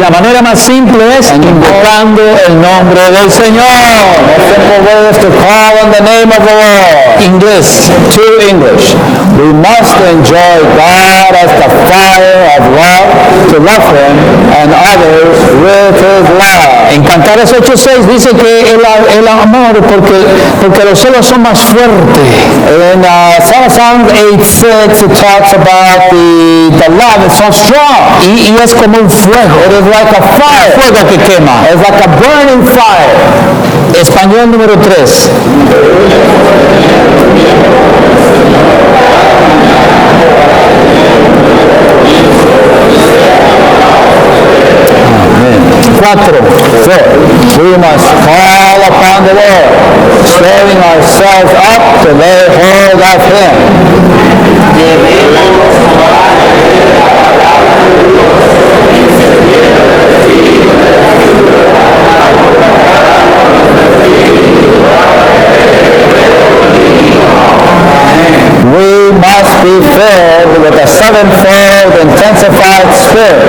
la manera más simple es invocando el nombre del Señor. The simple way is to call on the name of the Lord. Inglés. To English. We must enjoy God as the fire of love to love Him and others with His love. En Cantares 8:6 dice que el amor, porque los celos son más fuertes. In Psalm 8:6 it talks about the love is so strong. Y es como un fuego. It is like a fire. Fuego que quema. It's like a burning fire. Español número 3. Cuatro. We must call upon the Lord, stirring ourselves up to lay hold of Him. We must be filled with the sevenfold intensified spirit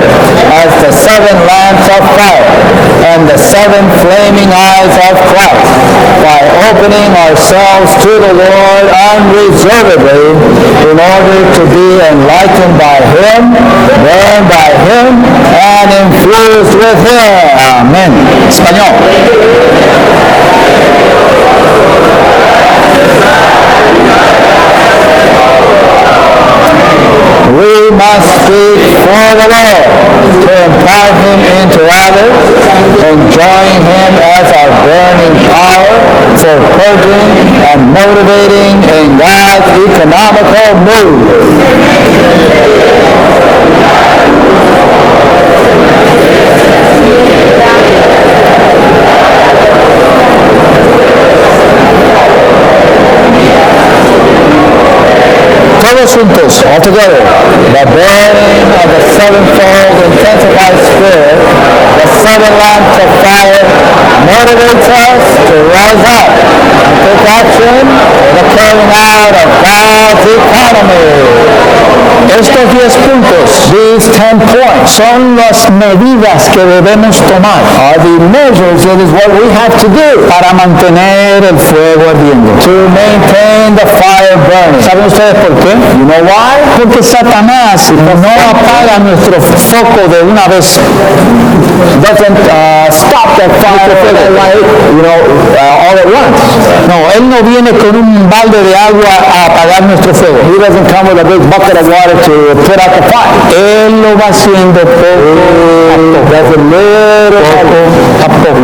as the seven lamps of fire and the seven flaming eyes of Christ by opening ourselves to the Lord unreservedly in order to be enlightened by Him, burned by Him, and infused with Him. Amén. Español. We must speak for the Lord to impart Him into others, enjoying Him as our burning power for purging and motivating in God's economical mood. Todos juntos. All together, the burning of the sevenfold intensified spirit, the seven lamps of fire, motivates us to rise up and take action in the carrying out of God's economy. Estos 10 puntos, These 10 points son las medidas que debemos tomar are the measures. It is what we have to do para mantener el fuego ardiendo. to maintain the fire burning. ¿Saben ustedes por qué? You know why? Porque Satanás no apaga nuestro foco de una vez. Doesn't stop that fire that light, all at once. No, Él no viene con un balde de agua a apagar nuestro fuego. He doesn't come with a big bucket of water to put out the fire. Él lo va haciendo poco That's a little a poco,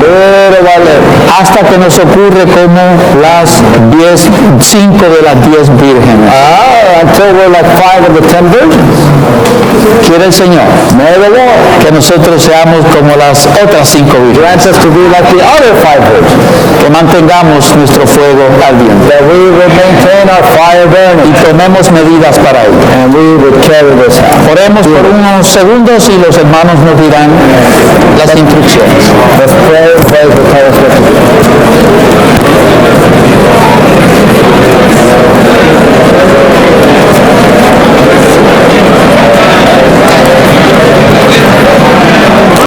hasta que nos ocurre como las 5 de las 10 vírgenes. Until we're like 5 of the 10 virgins. Quiere el Señor May the Lord que nosotros seamos como las otras 5 vírgenes, grant us to be like the other 5 virgins. que mantengamos nuestro fuego ardiente That we would maintain our fire y burning. tomemos medidas para ello. And we would carry this out. Oremos por unos segundos y los hermanos nos dirán las instrucciones.